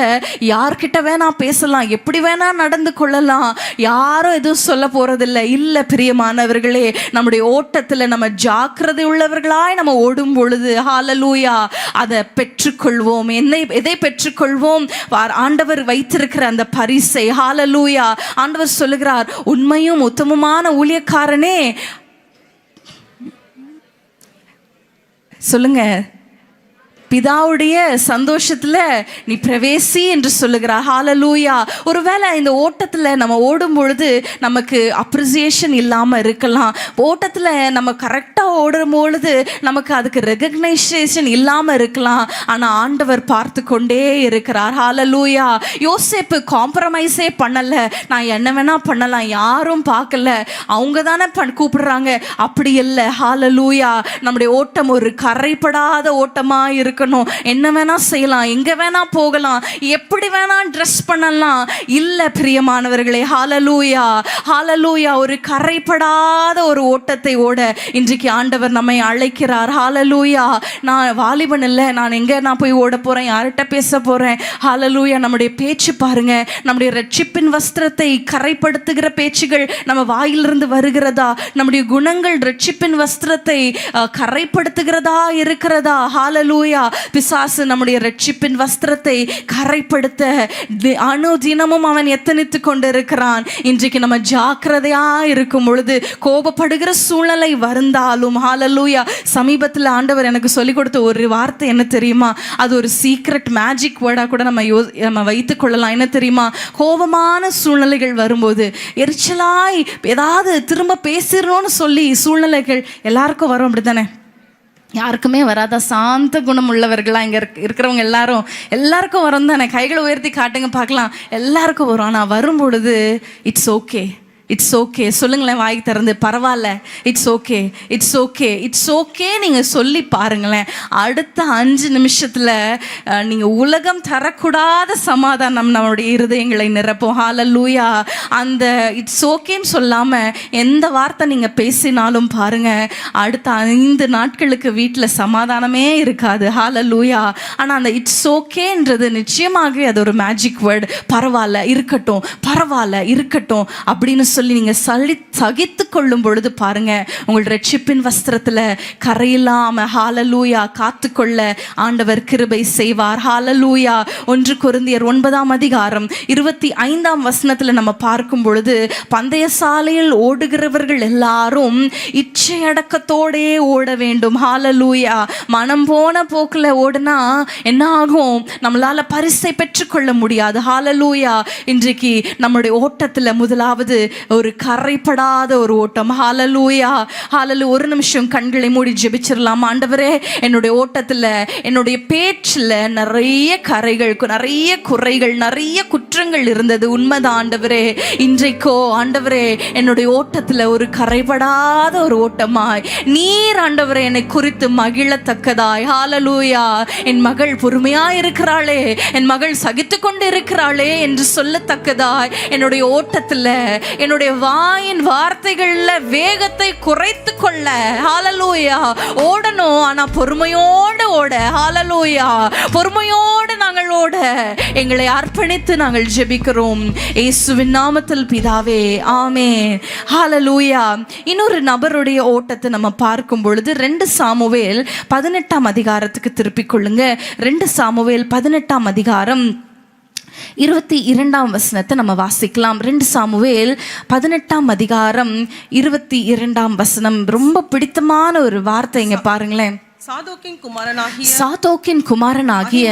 யார்கிட்ட வேணா பேசலாம், எப்படி வேணா நடந்து கொள்ளலாம், யாரும் எதுவும் சொல்ல போறதில்லை. இல்ல பிரியமானவர்களே, நம்முடைய ஓட்டத்தில் நம்ம ஜாக்கிரதை உள்ளவர்களாய் நம்ம ஓடும் பொழுது, ஹல்லேலூயா, அதை பெற்றுக்கொள்வோம். எதை பெற்றுக்கொள்வோம்? ஆண்டவர் வைத்திருக்கிற அந்த பரிசை. ஹல்லேலூயா. ஆண்டவர் சொல்லுகிறார், உண்மையும் உத்தமமான ஊழியக்காரனே, சொல்லுங்க, பிதாவுடைய சந்தோஷத்துல நீ பிரவேசி என்று சொல்லுகிறார். ஹல்லேலூயா. ஒருவேளை இந்த ஓட்டத்துல நம்ம ஓடும் பொழுது நமக்கு அப்ரிசியேஷன் இல்லாம இருக்கலாம். ஓட்டத்துல நம்ம கரெக்டா ஓடும் பொழுது நமக்கு அதுக்கு ரெகக்னைசேஷன் இல்லாம இருக்கலாம். ஆனா ஆண்டவர் பார்த்து கொண்டே இருக்கிறார். ஹல்லேலூயா. யோசேப்பு காம்ப்ரமைஸே பண்ணல. நான் என்ன வேணா பண்ணலாம், யாரும் பார்க்கல, அவங்க தானே கூப்பிடுறாங்க, அப்படி இல்லை. ஹல்லேலூயா. நம்முடைய ஓட்டம் ஒரு கரைப்படாத ஓட்டமா இருக்கு. என்ன வேணா செய்யலாம், எங்க வேணா போகலாம், எப்படி வேணா ட்ரெஸ் பண்ணலாம். இல்ல பிரியமானவர்களே, ஹல்லேலூயா. ஹல்லேலூயா. ஒரு கரைப்படாத ஒரு ஓட்டத்தை ஓட இன்றைக்கு ஆண்டவர் நம்மை அழைக்கிறார். ஹல்லேலூயா. நான் வாலிபன் இல்லை, நான் போய் ஓட போறேன், யார்கிட்ட பேச போறேன்? ஹல்லேலூயா. நம்முடைய பேச்சு பாருங்க, நம்முடைய ரட்சிப்பின் வஸ்திரத்தை கரைப்படுத்துகிற பேச்சுகள் நம்ம வாயிலிருந்து வருகிறதா? நம்முடைய குணங்கள் ரட்சிப்பின் வஸ்திரத்தை கரைப்படுத்துகிறதா இருக்கிறதா? ஹல்லேலூயா. பிசாசு நம்முடைய ரட்சிப்பின் வஸ்திரத்தை கரைப்படுத்த அனுதினமும் அவன் எத்தனித்து கொண்டிருக்கிறான். இன்றைக்கு நம்ம ஜாக்கிரதையா இருக்கும் பொழுது கோபப்படுகிற சூழ்நிலை வருந்தாலும், ஹல்லேலூயா, சமீபத்தில் ஆண்டவர் எனக்கு சொல்லிக் கொடுத்த ஒரு வார்த்தை என்ன தெரியுமா? அது ஒரு சீக்ரெட் மேஜிக் வேர்டா கூட நம்ம வைத்துக் கொள்ளலாம். என்ன தெரியுமா? கோபமான சூழ்நிலைகள் வரும்போது, எரிச்சலாய் ஏதாவது திரும்ப பேசிடணும்னு சொல்லி சூழ்நிலைகள் எல்லாருக்கும் வரும், அப்படித்தானே? யாருக்குமே வராதா? சாந்த குணம் உள்ளவர்களாக இங்கே இருக்கிறவங்க எல்லாருக்கும் வரும் தானே? கைகளை உயர்த்தி காட்டுங்க பார்க்கலாம். எல்லாருக்கும் வரும். ஆனால் வரும் பொழுது இட்ஸ் ஓகே, இட்ஸ் ஓகே சொல்லுங்களேன், வாய் திறந்து. பரவாயில்ல, it's okay, it's okay, it's okay நீங்கள் சொல்லி பாருங்களேன். அடுத்த 5 நிமிஷத்தில் நீங்கள் உலகம் தரக்கூடாத சமாதானம் நம்மளுடைய இருதயங்களை நிரப்போம். ஹல்லேலூயா. அந்த இட்ஸ் ஓகேன்னு சொல்லாமல் எந்த வார்த்தை நீங்கள் பேசினாலும் பாருங்கள், அடுத்த 5 நாட்களுக்கு வீட்டில் சமாதானமே இருக்காது. ஹல்லேலூயா. ஆனால் அந்த இட்ஸ் ஓகேன்றது நிச்சயமாகவே அது ஒரு மேஜிக் வேர்டு. பரவாயில்ல இருக்கட்டும், பரவாயில்ல இருக்கட்டும் அப்படின்னு சொல்லி நீங்க சகித்து கொள்ளும் பொழுது பாருங்க, உங்கள் ரட்சிப்பின் வஸ்திரத்துல கரையில்லாம ஹல்லேலூயா காத்துக்கொள்ள ஆண்டவர் கிருபை செய்வார். ஹல்லேலூயா. 1 கொரிந்தியர் 9ஆம் அதிகாரம் 25ஆம் வசனத்துல நம்ம பார்க்கும் பொழுது, பந்தய சாலையில் ஓடுகிறவர்கள் எல்லாரும் இச்சையடக்கத்தோடே ஓட வேண்டும். ஹல்லேலூயா. மனம் போன போக்குல ஓடுனா என்ன ஆகும்? நம்மளால பரிசை பெற்றுக்கொள்ள முடியாது. ஹல்லேலூயா. இன்றைக்கு நம்முடைய ஓட்டத்துல முதலாவது ஒரு கரைப்படாத ஒரு ஓட்டம். ஹல்லேலூயா. ஹல்லேலூயா. ஒரு நிமிஷம் கண்களை மூடி ஜெபிச்சிடலாம். ஆண்டவரே, என்னுடைய ஓட்டத்தில், என்னுடைய பேச்சில் நிறைய கரைகள், நிறைய குறைகள், நிறைய குற்றங்கள் இருந்தது. உண்மைதான் ஆண்டவரே. இன்றைக்கோ ஆண்டவரே, என்னுடைய ஓட்டத்தில் ஒரு கரைபடாத ஒரு ஓட்டமாய் நீர் ஆண்டவரே என்னை குறித்து மகிழத்தக்கதாய். ஹல்லேலூயா. என் மகள் பொறுமையாய் இருக்கிறாளே, என் மகள் சகித்து கொண்டு இருக்கிறாளே என்று சொல்லத்தக்கதாய் என்னுடைய ஓட்டத்தில், என்னுடைய வாயின் வார்த்தைகள்ல வேகத்தை குறைத்து கொள்ள ஹல்லேலூயா ஓடணும். ஆனா பொறுமையோடு ஓட. ஹல்லேலூயா. பொறுமையோடு நாங்கள் ஓட எங்களை அர்ப்பணித்து நாங்கள் ஜெபிக்கிறோம் இயேசுவின் நாமத்தில் பிதாவே, ஆமென். ஹல்லேலூயா. இன்னொரு நபருடைய ஓட்டத்தை நம்ம பார்க்கும் பொழுது 2 சாமுவேல் 18ஆம் அதிகாரத்துக்கு திருப்பிக் கொள்ளுங்க. 2 சாமுவேல் 18ஆம் அதிகாரம் 22ஆம் வசனத்தை நம்ம வாசிக்கலாம். 2 சாமுவேல் 18ஆம் அதிகாரம் 22ஆம் வசனம். ரொம்ப பிடித்தமான ஒரு வார்த்தை இங்க பாருங்களேன். சாதோக்கின் குமாரனாகிய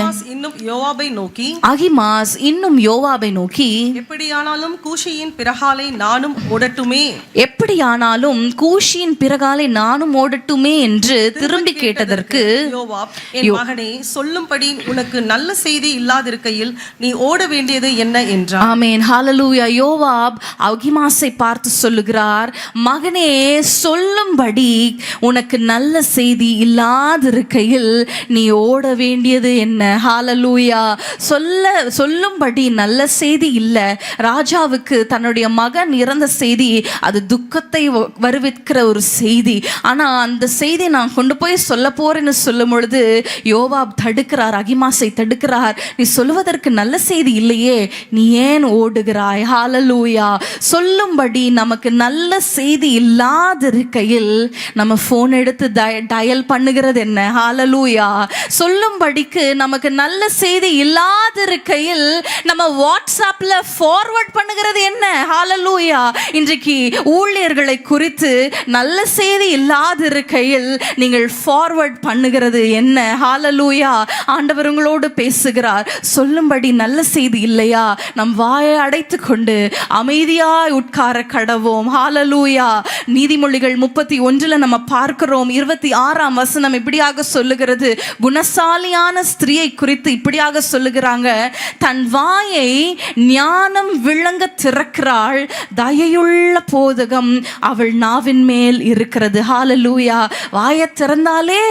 அகிமாஸ் இன்னும் யோவாபை நோக்கி, எப்படியானாலும் கூஷியின் பிறகாலை நானும் ஓடட்டுமே, எப்படியானாலும் கூஷியின் பிறகாலை நானும் ஓடட்டுமே என்று திரும்பி கேட்டதற்கு யோவாப், என் மகனே, சொல்லும்படி உனக்கு நல்ல செய்தி இல்லாதிருக்கையில் நீ ஓட வேண்டியது என்ன என்றார். ஆமென். ஹல்லேலூயா. யோவாப் அகிமாஸை பார்த்து சொல்லுகிறார், மகனே, சொல்லும்படி உனக்கு நல்ல செய்தி இருக்கையில் நீ ஓட வேண்டியது என்ன? ஹல்லேலூயா. சொல்லும்படி நல்ல செய்தி இல்ல. ராஜாவுக்கு தன்னுடைய மகன் இறந்த செய்தி அது துக்கத்தை வருவிக்கிற ஒரு செய்தி. ஆனா அந்த செய்தி நான் கொண்டு போய் சொல்ல போறேன்னு சொல்லும் பொழுது யோவாப் தடுக்கிறார், அகிமாஸை தடுக்கிறார். நீ சொல்லுவதற்கு நல்ல செய்தி இல்லையே, நீ ஏன் ஓடுகிறாய்? ஹல்லேலூயா. சொல்லும்படி நமக்கு நல்ல செய்தி இல்லாதிருக்கையில் நம்ம போன் எடுத்து டயல் பண்ணுகிறது என்ன? ஹல்லேலூயா. சொல்லும்படிக்கு நமக்கு நல்ல செய்தி இல்லாதிருக்கையில் நம்ம வாட்ஸ்அப்ல ஃபார்வர்ட் பண்ணுகிறது என்ன? ஹல்லேலூயா. இன்றைக்கு ஊழியர்களை குறித்து நல்ல செய்தி இல்லாதிருக்கையில் நீங்கள் ஃபார்வர்ட் பண்ணுகிறது என்ன? ஹல்லேலூயா. ஆண்டவர் உங்களோடு பேசுகிறார். சொல்லும்படி நல்ல செய்தி இல்லையா? நம் வாயை அடைத்து கொண்டு அமைதியாய் உட்கார கடவோம். ஹல்லேலூயா. நீதிமொழிகள் 31 நம்ம பார்க்கிறோம். 26ஆம் வசனம் இப்படியாக சொல்லுகிறது. குணசாலியான ஸ்திரியை குறித்து இப்படியாக சொல்லுகிறாங்க, தன் வாயை ஞானம் விளங்க திறக்கிறாள், தயையுள்ள போதகம் அவள் நாவின் மேல் இருக்கிறது. ஹல்லேலூயா. வாயை திறந்தாலே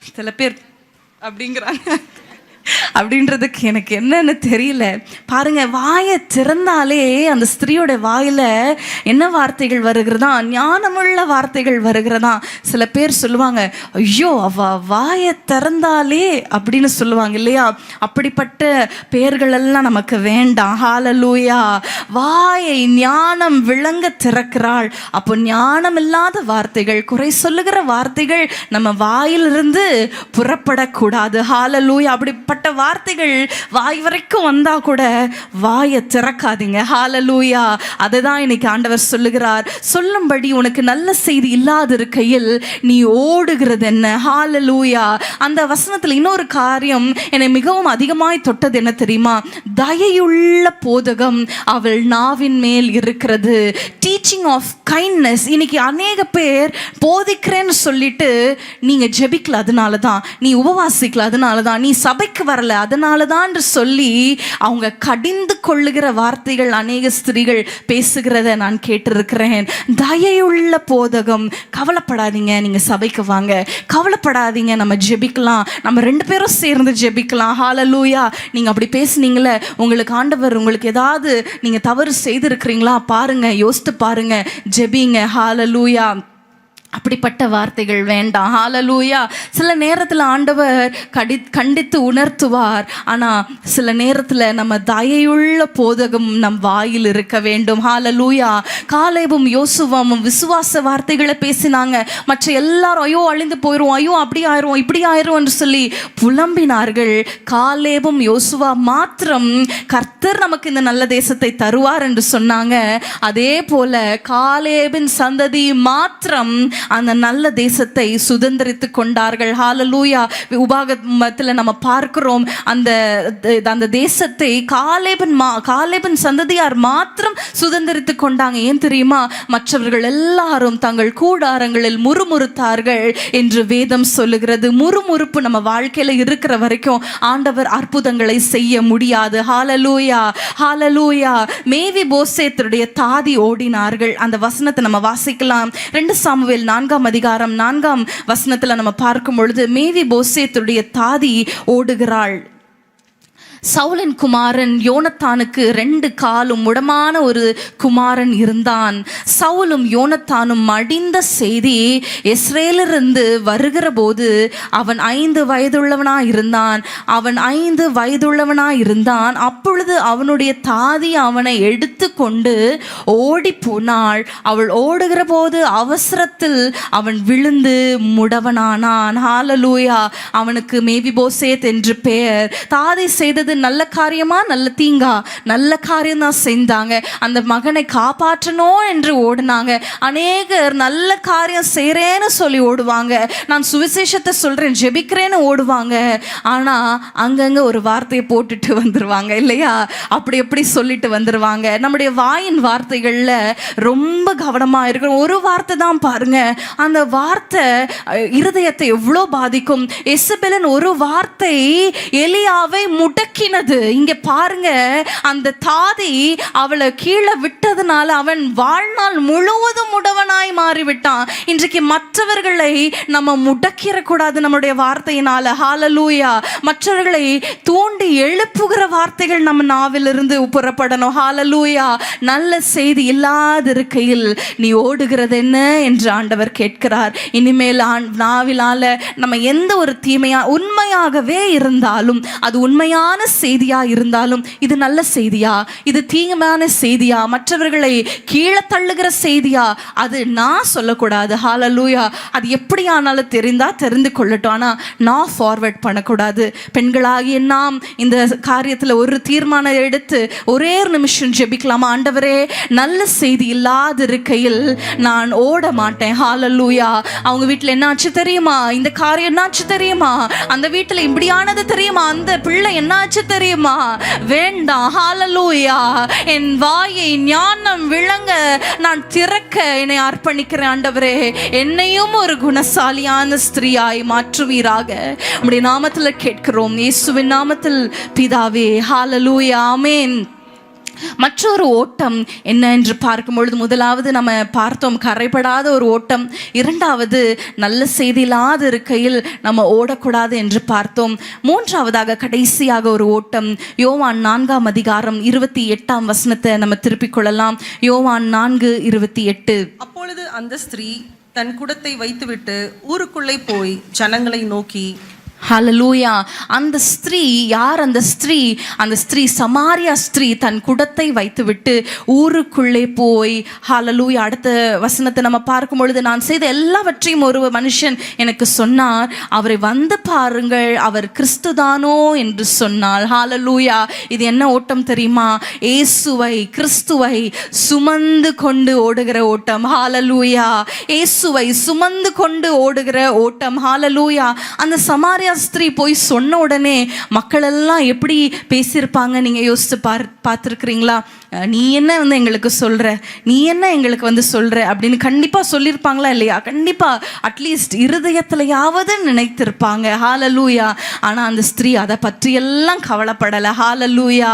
சில பேர் அப்படிங்கிறாங்க. அப்படின்றதுக்கு எனக்கு என்னன்னு தெரியல. பாருங்க, வாயை திறந்தாலே அந்த ஸ்திரீயோட வாயில என்ன வார்த்தைகள் வருகிறதா? ஞானமுள்ள வார்த்தைகள் வருகிறதா. சில பேர் சொல்லுவாங்க, ஐயோ அவ வாயை திறந்தாலே அப்படின்னு சொல்லுவாங்க இல்லையா? அப்படிப்பட்ட பெயர்கள் எல்லாம் நமக்கு வேண்டாம். ஹல்லேலூயா. வாயை ஞானம் விளங்க திறக்கிறாள். அப்போ ஞானம் இல்லாத வார்த்தைகள், குறை சொல்லுகிற வார்த்தைகள் நம்ம வாயிலிருந்து புறப்படக்கூடாது. ஹல்லேலூயா. அப்படிப்பட்ட வார்த்தைகள் வாய் வரைக்கும் வந்தா கூட வாயை திறக்காதீங்க. ஹல்லேலூயா. அதுதான் இன்னைக்கு ஆண்டவர் சொல்லுகிறார். சொல்லும்படி உனக்கு நல்ல செய்தி இல்லாதிருக்கையில் நீ ஓடுகிறது என்ன? ஹல்லேலூயா. அந்த வசனத்தில் இன்னொரு காரியம் என்னை மிகவும் அதிகமாய் தொட்டது என்ன தெரியுமா? தயையுள்ள போதகம் அவள் நாவின் மேல் இருக்கிறது. Teaching of kindness. இன்னைக்கு அநேக பேர் போதிக்கிறேன்னு சொல்லிட்டு நீங்க ஜெபிக்கல, அதனால தான் நீ உபவாசிக்கல, அதனால தான் நீ சபைக்கு சபைக்கு வரல, அதனால தான் சொல்லி அவங்க கடிந்து கொள்ளுகிற வார்த்தைகள் அநேக ஸ்திரீகள் பேசுகிறத நான் கேட்டிருக்கிறேன். தயையுள்ள போதகம், கவலைப்படாதீங்க, நீங்க சபைக்கு வாங்க, கவலைப்படாதீங்க, நம்ம ஜெபிக்கலாம், நம்ம 2 பேரும் சேர்ந்து ஜெபிக்கலாம். ஹல்லேலூயா. நீங்க அப்படி பேசுனீங்களே, உங்களுக்கு ஆண்டவர் உங்களுக்கு ஏதாவது நீங்க தவறு செய்திருக்கிறீங்களா பாருங்க, யோசித்து பாருங்க, ஜெபிங்க. ஹல்லேலூயா. அப்படிப்பட்ட வார்த்தைகள் வேண்டாம். ஹல்லேலூயா. சில நேரத்தில் ஆண்டவர் கண்டித்து உணர்த்துவார். ஆனால் சில நேரத்தில் நம்ம தயையுள்ள போதகம் நம் வாயில் இருக்க வேண்டும். ஹல்லேலூயா. காலேபும் யோசுவாவும் விசுவாச வார்த்தைகளை பேசினாங்க. மற்ற எல்லாரும் ஐயோ அழிந்து போயிடும், ஐயோ அப்படி ஆயிரும், இப்படி ஆயிரும் என்று சொல்லி புலம்பினார்கள். காலேபும் யோசுவா மாத்திரம் கர்த்தர் நமக்கு இந்த நல்ல தேசத்தை தருவார் என்று சொன்னாங்க. அதே போல காலேபின் சந்ததி மாத்திரம் அந்த நல்ல தேசத்தை சுதந்திரித்து கொண்டார்கள். ஹல்லேலூயா. உபாகமத்தில் நம்ம பார்க்கிறோம், அந்த தேசத்தை காலேபின் சந்ததியார் மாத்திரம் சுதந்திரித்து கொண்டாங்க. ஏன் தெரியுமா? மற்றவர்கள் எல்லாரும் தங்கள் கூடாரங்களில் முறுமுறுத்தார்கள் என்று வேதம் சொல்லுகிறது. முறுமுறுப்பு நம்ம வாழ்க்கையில இருக்கிற வரைக்கும் ஆண்டவர் அற்புதங்களை செய்ய முடியாது. ஹல்லேலூயா. ஹல்லேலூயா. மேவி போசேத்துடைய தாதி ஓடினார்கள். அந்த வசனத்தை நம்ம வாசிக்கலாம். 2 சாமுவேல் 4ஆம் அதிகாரம் 4ஆம் வசனத்துல நம்ம பார்க்கும் பொழுது மேவி போசேத்துடைய தாதி ஓடுகிறாள். சவுலின் குமாரன் யோனத்தானுக்கு 2 காலும் முடமான ஒரு குமாரன் இருந்தான். சவுலும் யோனத்தானும் மடிந்த செய்தி இஸ்ரேலிலிருந்து வருகிற போது அவன் 5 வயதுள்ளவனாய் இருந்தான். அப்பொழுது அவனுடைய தாதி அவனை எடுத்து கொண்டு ஓடி போனாள். அவள் ஓடுகிற போது அவசரத்தில் அவன் விழுந்து முடவனானான். ஹல்லேலூயா. அவனுக்கு மேவிபோசேத் என்று பெயர். தாதி செய்தது நல்ல காரியமா நல்ல தீங்கா? நல்ல காரியம் தான் செஞ்சாங்க. அந்த மகனை காப்பாற்றணும் என்று ஓடுனாங்க. அநேகர் நல்ல காரியம் செய்கிறேன்னு சொல்லி ஓடுவாங்க, நான் சுவிசேஷத்தை சொல்றேன் ஜெபிக்கிறேன்னு ஓடுவாங்க. ஆனா அங்கங்க ஒரு வார்த்தையை போட்டுட்டு வந்துருவாங்க இல்லையா? அப்படி எப்படி சொல்லிட்டு வந்துருவாங்க. நம்முடைய வாயின் வார்த்தைகள்ல ரொம்ப கவனமா இருக்கணும். ஒரு வார்த்தை தான் பாருங்க, அந்த வார்த்தை இருதயத்தை எவ்வளோ பாதிக்கும். எசபெலின் ஒரு வார்த்தை எலியாவை முடக்கினது. இங்க பாருங்க, அந்த தாதி அவளை கீழே விட்டதுனால அவன் வாழ்நாள் முழுவதும் முடவனாய் மாறிவிட்டான். இன்றைக்கு மற்றவர்களை நம்ம முடக்கிற கூடாது நம்முடைய வார்த்தையினால. ஹல்லேலூயா. மற்றவர்களை தூண்டி எழுப்புகிற வார்த்தைகள் நம்ம நாவிலிருந்து புறப்படணும். ஹல்லேலூயா. நல்ல செய்தி இல்லாதிருக்கையில் நீ ஓடுகிறது என்ன என்று ஆண்டவர் கேட்கிறார். இனிமேல் நாவிலால நம்ம எந்த ஒரு தீமையா உண்மையாகவே இருந்தாலும், அது உண்மையான செய்தியா இருந்தாலும், இது நல்ல செய்தியா, இது தீமையான செய்தியா, மற்றவர்களை கீழே தள்ளுகிற செய்தியா, அது நான் சொல்லக்கூடாது. ஹல்லேலூயா. அது எப்படியானாலும் தெரிந்து கொள்ளட்டும். ஆனா நான் ஃபார்வர்ட் பண்ணக்கூடாது. பெண்களாகிய நாம் இந்த காரியத்தில் ஒரு தீர்மானம் எடுத்து ஒரே நிமிஷம் ஜெபிக்கலாமா? ஆண்டவரே, நல்ல செய்தி இல்லாதிருக்கையில் நான் ஓட மாட்டேன். ஹல்லேலூயா. அவங்க வீட்டில் என்னாச்சு தெரியுமா? இந்த காரியம் என்னாச்சு தெரியுமா? அந்த வீட்டில் இப்படியானது தெரியுமா? அந்த பிள்ளை என்னாச்சு தெரியுமா? வேண்டாம். ஹல்லேலூயா. என் வாயை ஞானம் விளங்க நான் திறக்க என்னை அர்ப்பணிக்கிறேன். ஆண்டவரே, என்னையும் ஒரு குணசாலியான ஸ்திரீயாய் மாற்றுவீராக. உம்முடைய நாமத்தில் கேட்கிறோம், இயேசுவின் நாமத்தில் பிதாவே. ஹல்லேலூயா. ஆமென். மற்றொரு ஓட்டம் என்ன என்று பார்க்கும் பொழுது, முதலாவது நம்ம பார்த்தோம் கரைபடாத ஒரு ஓட்டம், இரண்டாவது நல்ல செய்தி இல்லாத இருக்கையில் நம்ம ஓடக்கூடாது என்று பார்த்தோம். மூன்றாவதாக கடைசியாக ஒரு ஓட்டம், யோவான் 4ஆம் அதிகாரம் 28ஆம் வசனத்தை நம்ம திருப்பிக் கொள்ளலாம். யோவான் 4:28. அப்பொழுது அந்த ஸ்திரீ தன் குடத்தை வைத்துவிட்டு ஊருக்குள்ளே போய் ஜனங்களை நோக்கி. ஹல்லேலூயா. அந்த ஸ்திரீ யார்? அந்த ஸ்திரீ சமாரியா ஸ்திரீ தன் குடத்தை வைத்துவிட்டு ஊருக்குள்ளே போய். ஹல்லேலூயா. அடுத்த வசனத்தை நம்ம பார்க்கும் பொழுது, நான் செய்த எல்லாவற்றையும் ஒரு மனுஷன் எனக்கு சொன்னார், அவரை வந்து பாருங்கள், அவர் கிறிஸ்துதானோ என்று சொன்னாள். ஹல்லேலூயா. இது என்ன ஓட்டம் தெரியுமா? இயேசுவை கிறிஸ்துவை சுமந்து கொண்டு ஓடுகிற ஓட்டம். ஹல்லேலூயா. இயேசுவை சுமந்து கொண்டு ஓடுகிற ஓட்டம். ஹல்லேலூயா. அந்த சமாரியா சமாரியா ஸ்திரீ போய் சொன்ன உடனே மக்கள் எல்லாம் எப்படி பேசியிருப்பாங்க நீங்கள் யோசித்து பார்த்துருக்குறீங்களா? நீ என்ன வந்து எங்களுக்கு சொல்கிற, நீ என்ன எங்களுக்கு வந்து சொல்கிற அப்படின்னு கண்டிப்பாக சொல்லியிருப்பாங்களா இல்லையா? கண்டிப்பாக அட்லீஸ்ட் இருதயத்திலையாவது நினைத்திருப்பாங்க. ஹalleluya. ஆனால் அந்த ஸ்திரீ அதை பற்றியெல்லாம் கவலைப்படலை. ஹalleluya.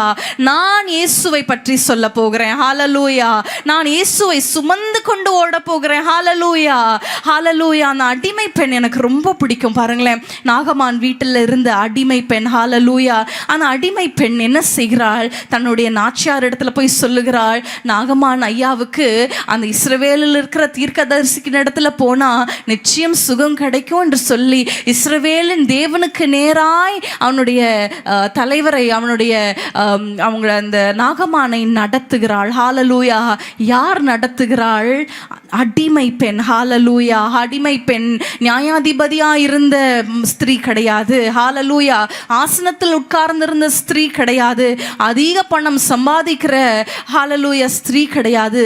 நான் இயேசுவை பற்றி சொல்ல போகிறேன். ஹalleluya. நான் இயேசுவை சுமந்து கொண்டு ஓட போகிறேன். ஹalleluya. ஹalleluya. அந்த அடிமை பெண் எனக்கு ரொம்ப பிடிக்கும். பாருங்களேன், நாகமான் வீட்டில் இருந்த அடிமை பெண். ஹalleluya. அந்த அடிமை பெண் என்ன செய்கிறாள்? தன்னுடைய நாச்சியார் இடத்துல போய் சொல்லுகிறாள், நாகமான் ஐயாவுக்கு அந்த இஸ்ரவேலில் இருக்கிற தீர்க்கதரிசிக்கு இடத்துல போனா நிச்சயம் சுகம் கிடைக்கும் என்று சொல்லி இஸ்ரவேலின் தேவனுக்கு நேராய் அவனுடைய தலைவரை அவங்க அந்த நாகமானை நடத்துகிறாள். ஹalleluya. யார் நடத்துகிறாள்? அடிமை பெண். ஹalleluya. அடிமை பெண் நியாயாதிபதியா இருந்த ஸ்திரீ கிடையாது. ஹalleluya. ஆசனத்தில் உட்கார்ந்திருந்த ஸ்திரீ கிடையாது. அதிக பணம் சம்பாதிக்கிற ஹalleluya ஸ்திரீ கிடையாது.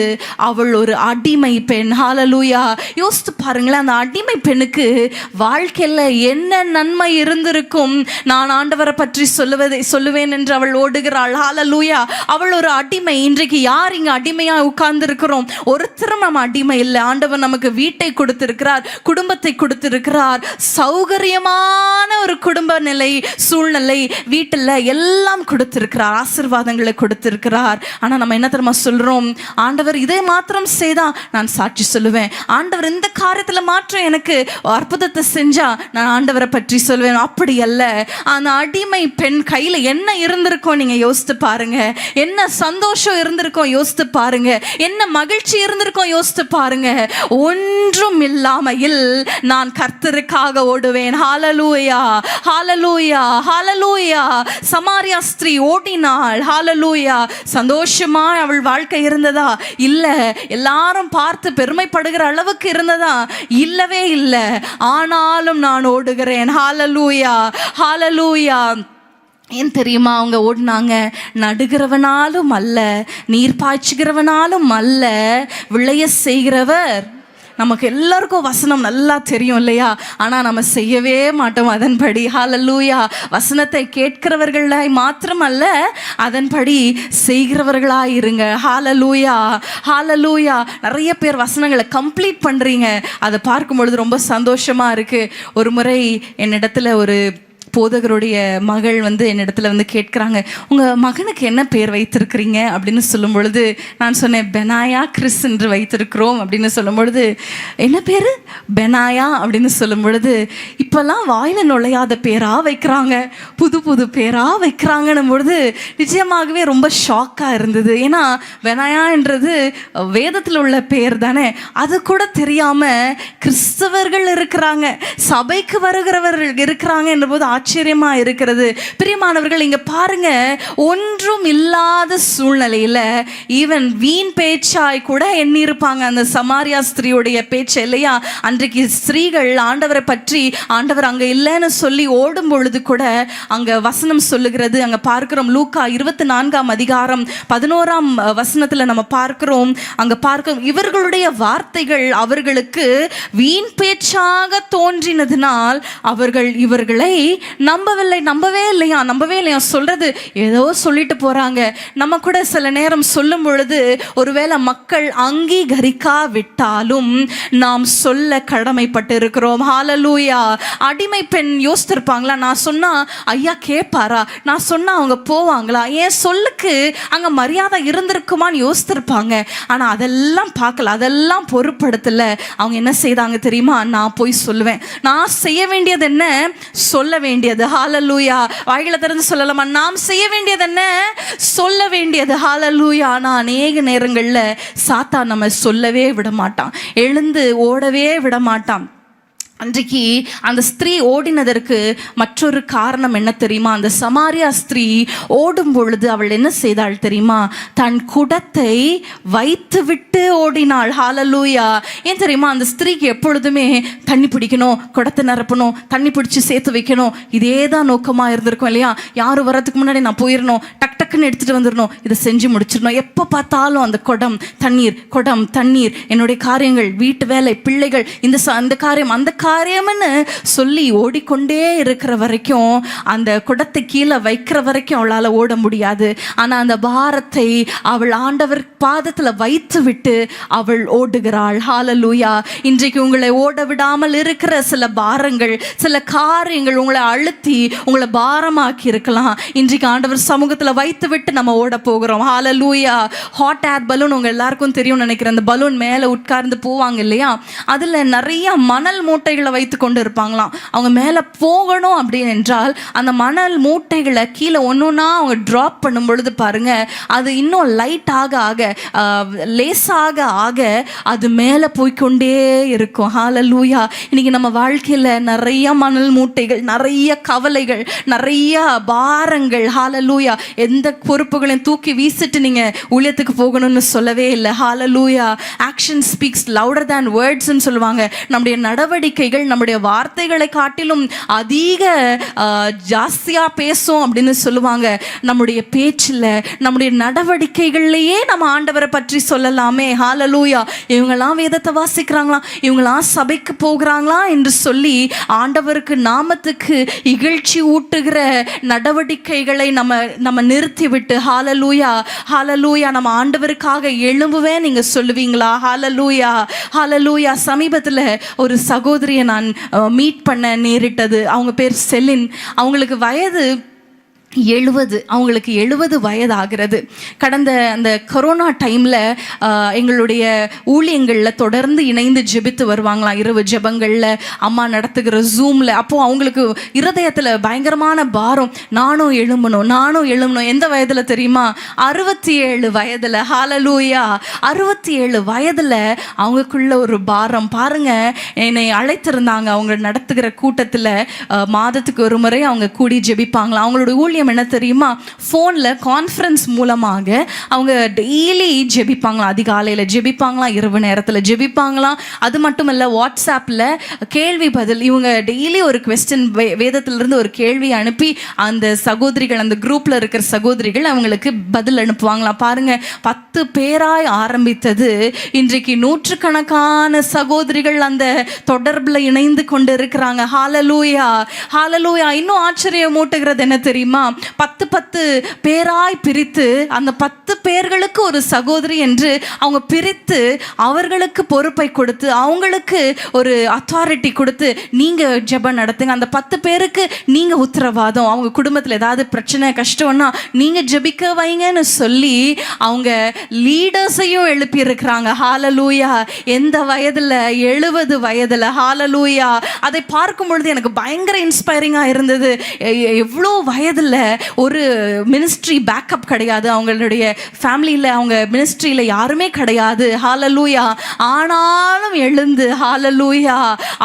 அவள் ஒரு அடிமை பெண். ஹalleluya. யோசித்து பாருங்களேன், அந்த அடிமை பெண்ணுக்கு வாழ்க்கையில் என்ன நன்மை இருந்திருக்கும்? நான் ஆண்டவரை பற்றி சொல்லுவேன் என்று அவள் ஓடுகிறாள். ஹalleluya. அவள் ஒரு அடிமை. இன்றைக்கு யார் இங்க அடிமையா உட்கார்ந்து இருக்கிறோம்? ஒருத்தரும் நம்ம அடிமை இல்லை. ஆண்டவர் நமக்கு வீட்டை கொடுத்திருக்கிறார், குடும்பத்தை கொடுத்திருக்கிறார், சௌகரியமான ஒரு குடும்ப நிலை சூழ்நிலை வீட்டில் எல்லாம் கொடுத்திருக்கிறார், ஆசீர்வாதங்களை கொடுத்திருக்கிறார். ஆனால் நம்ம என்ன தெரியுமா சொல்றோம்? ஆண்டவர் இதை மாத்திரம் செய்தா நான் சாட்சி சொல்லுவேன், ஆண்டவர் இந்த காரியத்தில் மாற்றம் எனக்கு அற்புதத்தை செஞ்சா நான் ஆண்டவரை பற்றி சொல்லுவேன். அப்படி அல்ல. அந்த அடிமை பெண் கையில் என்ன இருந்திருக்கும் நீங்க யோசித்து பாருங்க. என்ன சந்தோஷம் இருந்திருக்கும் யோசித்து பாருங்க. என்ன மகிழ்ச்சி இருந்திருக்கும் யோசித்து பாருங்க. ஒன்றும் இல்லாமையில் நான் கர்த்தருக்காக ஓடுவேன். ஹalleluya. ஹalleluya. ஹalleluya. சமாரியா ஸ்திரீ ஓடினாள். ஹalleluya. சந்தோஷமா அவள் வாழ்க்கை இருந்ததா? இல்ல. எல்லாரும் பார்த்து பெருமைப்படுகிற அளவுக்கு இருந்ததா? இல்லவே இல்லை. ஆனாலும் நான் ஓடுகிறேன். ஹalleluya. ஹalleluya. ஏன் தெரியுமா அவங்க ஓடினாங்க? நடுகிறவனாலும் அல்ல, நீர் பாய்ச்சுகிறவனாலும் அல்ல, விளைய செய்கிறவர். நமக்கு எல்லாருக்கும் வசனம் நல்லா தெரியும் இல்லையா? ஆனால் நம்ம செய்யவே மாட்டோம் அதன்படி. ஹalleluya. வசனத்தை கேட்கிறவர்களாய் மாத்திரமல்ல, அதன்படி செய்கிறவர்களாய் இருங்க. ஹalleluya. ஹalleluya. நிறைய பேர் வசனங்களை கம்ப்ளீட் பண்ணுறீங்க. அதை பார்க்கும் பொழுது ரொம்ப சந்தோஷமா இருக்கு. ஒரு முறை என்னிடத்துல ஒரு போதகருடைய மகள் வந்து என்னிடத்துல வந்து கேட்குறாங்க, உங்கள் மகனுக்கு என்ன பேர் வைத்திருக்கிறீங்க அப்படின்னு சொல்லும் பொழுது நான் சொன்னேன், பெனாயா கிறிஸ் என்று வைத்திருக்கிறோம் அப்படின்னு சொல்லும் பொழுது, என்ன பேர்? பெனாயா அப்படின்னு சொல்லும் பொழுது, இப்போல்லாம் வாயில் நுழையாத பேராக வைக்கிறாங்க, புது புது பேராக வைக்கிறாங்கன்னும் பொழுது நிச்சயமாகவே ரொம்ப ஷாக்காக இருந்தது. ஏன்னா பெனாயான்றது வேதத்தில் உள்ள பேர் தானே. அது கூட தெரியாமல் கிறிஸ்தவர்கள் இருக்கிறாங்க, சபைக்கு வருகிறவர்கள் இருக்கிறாங்க என்ற போது ஆச்சரியமா இருக்கிறது. பிரியமானவர்கள், இங்க பாருங்க, ஒன்றும் இல்லாத சூழ்நிலையில ஈவன் வீண் பேச்சாய் கூட எண்ணி இருப்பாங்க அந்த சமாரியா ஸ்திரீயுடைய பேச்சு இல்லையா? அன்றைக்கு ஸ்திரீகள் ஆண்டவரை பற்றி, ஆண்டவர் அங்க இல்லைன்னு சொல்லி ஓடும் பொழுது கூட அங்க வசனம் சொல்லுகிறது. அங்க பார்க்கிறோம், லூக்கா 24 அதிகாரம் 11 வசனத்துல நம்ம பார்க்கிறோம். அங்க பார்க்கிறோம், இவர்களுடைய வார்த்தைகள் அவர்களுக்கு வீண் பேச்சாக தோன்றினதினால் அவர்கள் இவர்களை நம்பவே இல்லையா சொல்றது ஏதோ சொல்லிட்டு போறாங்க. நம்ம கூட சில நேரம் சொல்லும் பொழுது ஒருவேளை மக்கள் அங்கீகரிக்காவிட்டாலும் நாம் சொல்ல கடமைப்பட்டு இருக்கிறோம். ஹalleluya. அடிமை பெண் யோசித்திருப்பாங்களா? நான் சொன்னா ஐயா கேட்பாரா? நான் சொன்னா அவங்க போவாங்களா? ஏன் சொல்லுக்கு அங்க மரியாதை இருந்திருக்குமான்னு யோசித்திருப்பாங்க. ஆனா அதெல்லாம் பார்க்கல, அதெல்லாம் பொருட்படுத்தல. அவங்க என்ன செய்தாங்க தெரியுமா? நான் போய் சொல்லுவேன். நான் செய்ய வேண்டியது என்ன? சொல்ல வேண்டியது. ஹalleluya. வாயில திறந்து சொல்லலாமா? நாம் செய்ய வேண்டியது என்ன? சொல்ல வேண்டியது. ஹalleluya. ஆனா அநேக நேரங்கள்ல சாத்தான் நம்ம சொல்லவே விட மாட்டான், எழுந்து ஓடவே விட மாட்டான். அன்றைக்கு அந்த ஸ்திரீ ஓடினதற்கு மற்றொரு காரணம் என்ன தெரியுமா? அந்த சமாரியா ஸ்திரீ ஓடும் பொழுது அவள் என்ன செய்தாள் தெரியுமா? தன் குடத்தை வைத்து விட்டு ஓடினாள். ஹalleluya. ஏன் தெரியுமா? அந்த ஸ்திரீக்கு எப்பொழுதுமே தண்ணி பிடிக்கணும், குடத்தை நிரப்பணும், தண்ணி பிடிச்சி சேர்த்து வைக்கணும், இதே தான் நோக்கமாக இருந்திருக்கும் இல்லையா? யாரும் வரதுக்கு முன்னாடி நான் போயிடணும், டக்கு டக் டக்குன்னு எடுத்துகிட்டு வந்துடணும், இதை செஞ்சு முடிச்சிடணும். எப்போ பார்த்தாலும் அந்த குடம் தண்ணீர், என்னுடைய காரியங்கள், வீட்டு வேலை, பிள்ளைகள், இந்த காரியம் அந்த காரியம்னு சொல்லி ஓடிக்கொண்டே இருக்கிற வரைக்கும், அந்த குடத்தை கீழே வைக்கிற வரைக்கும் அவளால் ஓட முடியாது. ஆனால் அந்த பாரத்தை அவள் ஆண்டவர் பாதத்தில் வைத்து விட்டு அவள் ஓடுகிறாள். ஹல்லேலூயா. இன்றைக்கு உங்களை ஓட விடாமல் இருக்கிற சில பாரங்கள், சில காரியங்கள் உங்களை அழுத்தி உங்களை பாரமாக்கி இருக்கலாம். இன்றைக்கு ஆண்டவர் சமூகத்தில் வைத்து விட்டு நம்ம ஓட போகிறோம். ஹல்லேலூயா. ஹாட் ஏர் பலூன் உங்க எல்லாருக்கும் தெரியும் நினைக்கிறேன். அந்த பலூன் மேலே உட்கார்ந்து போவாங்க இல்லையா, அதில் நிறைய மணல் மூட்டைகளை வைத்து கொண்டு இருப்பாங்களாம். அவங்க மேலே போகணும் அப்படின்னு என்றால் அந்த மணல் மூட்டைகளை கீழே ஒன்றுனா அவங்க ட்ராப் பண்ணும் பொழுது பாருங்க, அது இன்னும் லைட் ஆக லேசாக ஆக அது மேலே போய்கொண்டே இருக்கும். ஹல்லேலூயா. இன்னைக்கு நம்ம வாழ்க்கையில் நிறைய மணல் மூட்டைகள், நிறைய கவலைகள், நிறைய பாரங்கள். ஹல்லேலூயா. எந்த பொறுப்புகளையும் தூக்கி வீசிட்டு நீங்கள் ஊழியத்துக்கு போகணும்னு சொல்லவே இல்லை. ஹல்லேலூயா. ஆக்ஷன் ஸ்பீக்ஸ் லவுடர் தேன் வேர்ட்ஸ்ன்னு சொல்லுவாங்க. நம்முடைய நடவடிக்கைகள் நம்முடைய வார்த்தைகளை காட்டிலும் அதிக ஜாஸ்தியாக பேசும் அப்படின்னு சொல்லுவாங்க. நம்முடைய பேச்சில், நம்முடைய நடவடிக்கைகள்லையே நம்ம ஆண்டவரை பற்றி சொல்லலாமே. ஹல்லேலூயா. இவங்கெல்லாம் வேதத்தை வாசிக்கிறாங்களா, இவங்களாம் சபைக்கு போகிறாங்களா என்று சொல்லி ஆண்டவருக்கு நாமத்துக்கு இகழ்ச்சி ஊட்டுகிற நடவடிக்கைகளை நம்ம நிறுத்தி விட்டு, ஹல்லேலூயா ஹல்லேலூயா, நம்ம ஆண்டவருக்காக எழும்புவேன் நீங்க சொல்லுவீங்களா? ஹல்லேலூயா ஹல்லேலூயா. சமீபத்தில் ஒரு சகோதரியை நான் மீட் பண்ண நேரிட்டது. அவங்க பேர் செலின். அவங்களுக்கு வயது 70. அவங்களுக்கு 70 வயது ஆகிறது. கடந்த அந்த கொரோனா டைமில் எங்களுடைய ஊழியங்களில் தொடர்ந்து இணைந்து ஜெபித்து வருவாங்களாம். இரவு ஜெபங்களில், அம்மா நடத்துகிற ஜூமில். அப்போது அவங்களுக்கு இருதயத்தில் பயங்கரமான பாரம். நானும் எழும்பணும். எந்த வயதில் தெரியுமா? 67 வயதில். ஹல்லேலூயா. 67 வயதில் அவங்களுக்குள்ள ஒரு பாரம் பாருங்க. என்னை அழைத்திருந்தாங்க. அவங்க நடத்துகிற கூட்டத்தில் மாதத்துக்கு ஒரு முறை அவங்க கூடி ஜெபிப்பாங்களாம். அவங்களோட ஊழியம் என்ன தெரியுமா? ஃபோனில் கான்ஃபரன்ஸ் மூலமாக அவங்க டெய்லி ஜெபிப்பாங்களாம். அதிகாலையில் ஜெபிப்பாங்களாம், இரவு நேரத்தில் ஜெபிப்பாங்களாம். அது மட்டும் இல்லை, வாட்ஸ்ஆப்பில் கேள்வி பதில். இவங்க டெய்லி ஒரு குவெஸ்டின், வேதத்திலிருந்து ஒரு கேள்வி அனுப்பி அந்த சகோதரிகள், அந்த குரூப்பில் இருக்கிற சகோதரிகள் அவங்களுக்கு பதில் அனுப்புவாங்களாம். பாருங்க, 10 பேராய் ஆரம்பித்தது இன்றைக்கு நூற்றுக்கணக்கான சகோதரிகள் அந்த தொடர்பில் இணைந்து கொண்டு இருக்கிறாங்க. ஹல்லேலூயா ஹல்லேலூயா. இன்னும் ஆச்சரியம் மூட்டுகிறது என்ன தெரியுமா? 10 பேராய் பிரித்து, அந்த 10 பேர்களுக்கு ஒரு சகோதரி என்று அவங்க பிரித்து, அவர்களுக்கு பொறுப்பை கொடுத்து, அவங்களுக்கு ஒரு அத்தாரிட்டி கொடுத்து, நீங்க ஜெபம் நடத்துங்க, அந்த 10 பேருக்கு நீங்க உத்தரவாதம், அவங்க குடும்பத்தில் ஏதாவது பிரச்சனை கஷ்டம்னா நீங்க ஜெபிக்க வைங்கன்னு சொல்லி அவங்க லீடர்ஸையும் எழுப்பி இருக்கிறாங்க. ஹல்லேலூயா. எந்த வயதுல? 70 வயதுல. ஹல்லேலூயா. அதை பார்க்கும் பொழுது எனக்கு பயங்கர இன்ஸ்பைரிங்கா இருந்தது. எவ்வளோ வயதுல ஒரு மினிஸ்ட்ரி பேக்கப் கிடையாது, அவங்களுடைய ஃபேமிலியில், அவங்க மினிஸ்ட்ரியில் யாருமே கிடையாது. ஹல்லேலூயா. ஆனாலும் எழுந்து ஹல்லேலூயா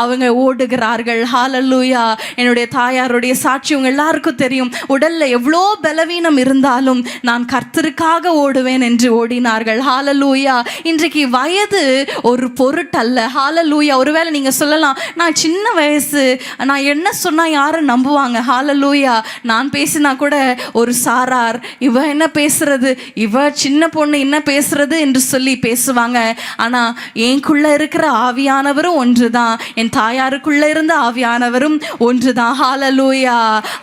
அவங்க ஓடுகிறார்கள். ஹல்லேலூயா. என்னுடைய தாயாருடைய சாட்சி உங்க எல்லாருக்கும் தெரியும். உடல்ல எவ்வளோ பலவீனம் இருந்தாலும் நான் கர்த்தருக்காக ஓடுவேன் என்று ஓடினார்கள். ஹல்லேலூயா. இன்றைக்கு வயது ஒரு பொருட்டல்ல. ஹல்லேலூயா. ஒருவேளை நீங்க சொல்லலாம், நான் சின்ன வயசு, நான் என்ன சொன்னா யாரும் நம்புவாங்க? ஹல்லேலூயா. நான் பேசினா கூட ஒரு சாரார், இவ என்ன பேசுறது, இவ சின்ன பொண்ணு என்ன பேசுறது என்று சொல்லி பேசுவாங்க. ஆனா எனக்குள்ள இருக்கிற ஆவியானவரும் ஒன்றுதான், என் தாயாருக்குள்ள இருந்த ஆவியானவரும் ஒன்றுதான். ஹல்லேலூயா.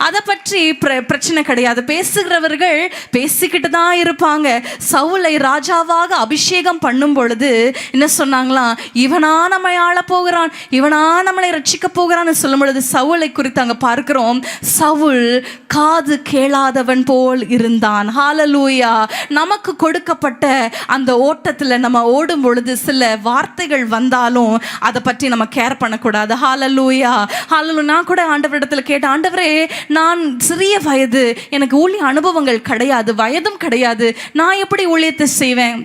அதை பற்றி பிரச்சனை கிடையாது. பேசுகிறவர்கள் பேசிக்கிட்டு தான் இருப்பாங்க. சவுலை ராஜாவாக அபிஷேகம் பண்ணும் பொழுது என்ன சொன்னாங்களாம்? இவனா நம்மை ஆள போகிறான், இவனா நம்மளை ரட்சிக்க போகிறான்னு சொல்லும் பொழுது சவுலை குறித்து அங்க பார்க்கிறோம், சவுல் காது கேளாதவன் போல் இருந்தான். ஹல்லேலூயா. நமக்கு கொடுக்கப்பட்ட அந்த ஓட்டத்தில் நம்ம ஓடும் பொழுது சில வார்த்தைகள் வந்தாலும் அதை பற்றி நம்ம கேர் பண்ணக்கூடாது. ஹல்லேலூயா ஹல்லேலூயா. நான் கூட ஆண்டவரிடத்தில் கேட்டேன், ஆண்டவரே, நான் சிறிய வயது, எனக்கு ஊழிய அனுபவங்கள் கிடையாது, வயதும் கிடையாது, நான் எப்படி ஊழியத்தை செய்வேன்?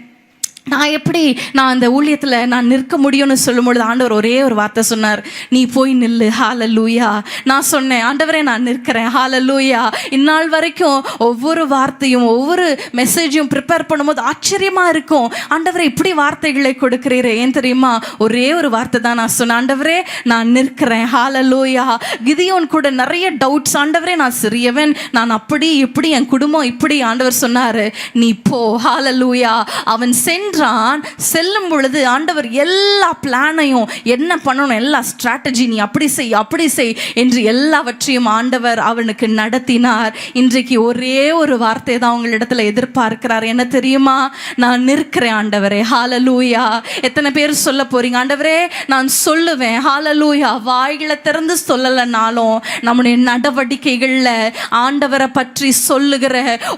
நான் அந்த ஊழியத்தில் நான் நிற்க முடியும்னு சொல்லும் பொழுது ஆண்டவர் ஒரே ஒரு வார்த்தை சொன்னார், நீ போய் நில்லு. ஹல்லேலூயா. நான் சொன்னேன், ஆண்டவரே நான் நிற்கிறேன். ஹல்லேலூயா. இந்நாள் வரைக்கும் ஒவ்வொரு வார்த்தையும் ஒவ்வொரு மெசேஜையும் ப்ரிப்பேர் பண்ணும்போது ஆச்சரியமாக இருக்கும், ஆண்டவரே இப்படி வார்த்தைகளை கொடுக்கிறீரே. ஏன் தெரியுமா? ஒரே ஒரு வார்த்தை தான் நான் சொன்னேன், ஆண்டவரே நான் நிற்கிறேன். ஹல்லேலூயா. கிதியோன் கூட நிறைய டவுட்ஸ், ஆண்டவரே நான் சிறியவன், நான் அப்படி இப்படி, என் குடும்பம் இப்படி. ஆண்டவர் சொன்னார், நீ போ. ஹல்லேலூயா. அவன் செல்லும் பொழுது ஆண்டவர் எல்லா பிளானையும் என்ன பண்ணணும், எல்லா ஸ்ட்ராட்டஜி, நீ அப்படி செய் என்று எல்லாவற்றையும் ஆண்டவர் அவனுக்கு நடத்தினார். இன்றைக்கு ஒரே ஒரு வார்த்தை தான் உங்களிடத்துல எதிர்பார்க்கிறார். என்ன தெரியுமா? நான் நிற்கிறேன் ஆண்டவரே. ஹல்லேலூயா. எத்தனை பேர் சொல்ல போறீங்க, ஆண்டவரே நான் சொல்லுவேன். ஹல்லேலூயா. வாய்களை திறந்து சொல்லலைனாலும் நம்முடைய நடவடிக்கைகள்ல ஆண்டவரை பற்றி சொல்லுகிற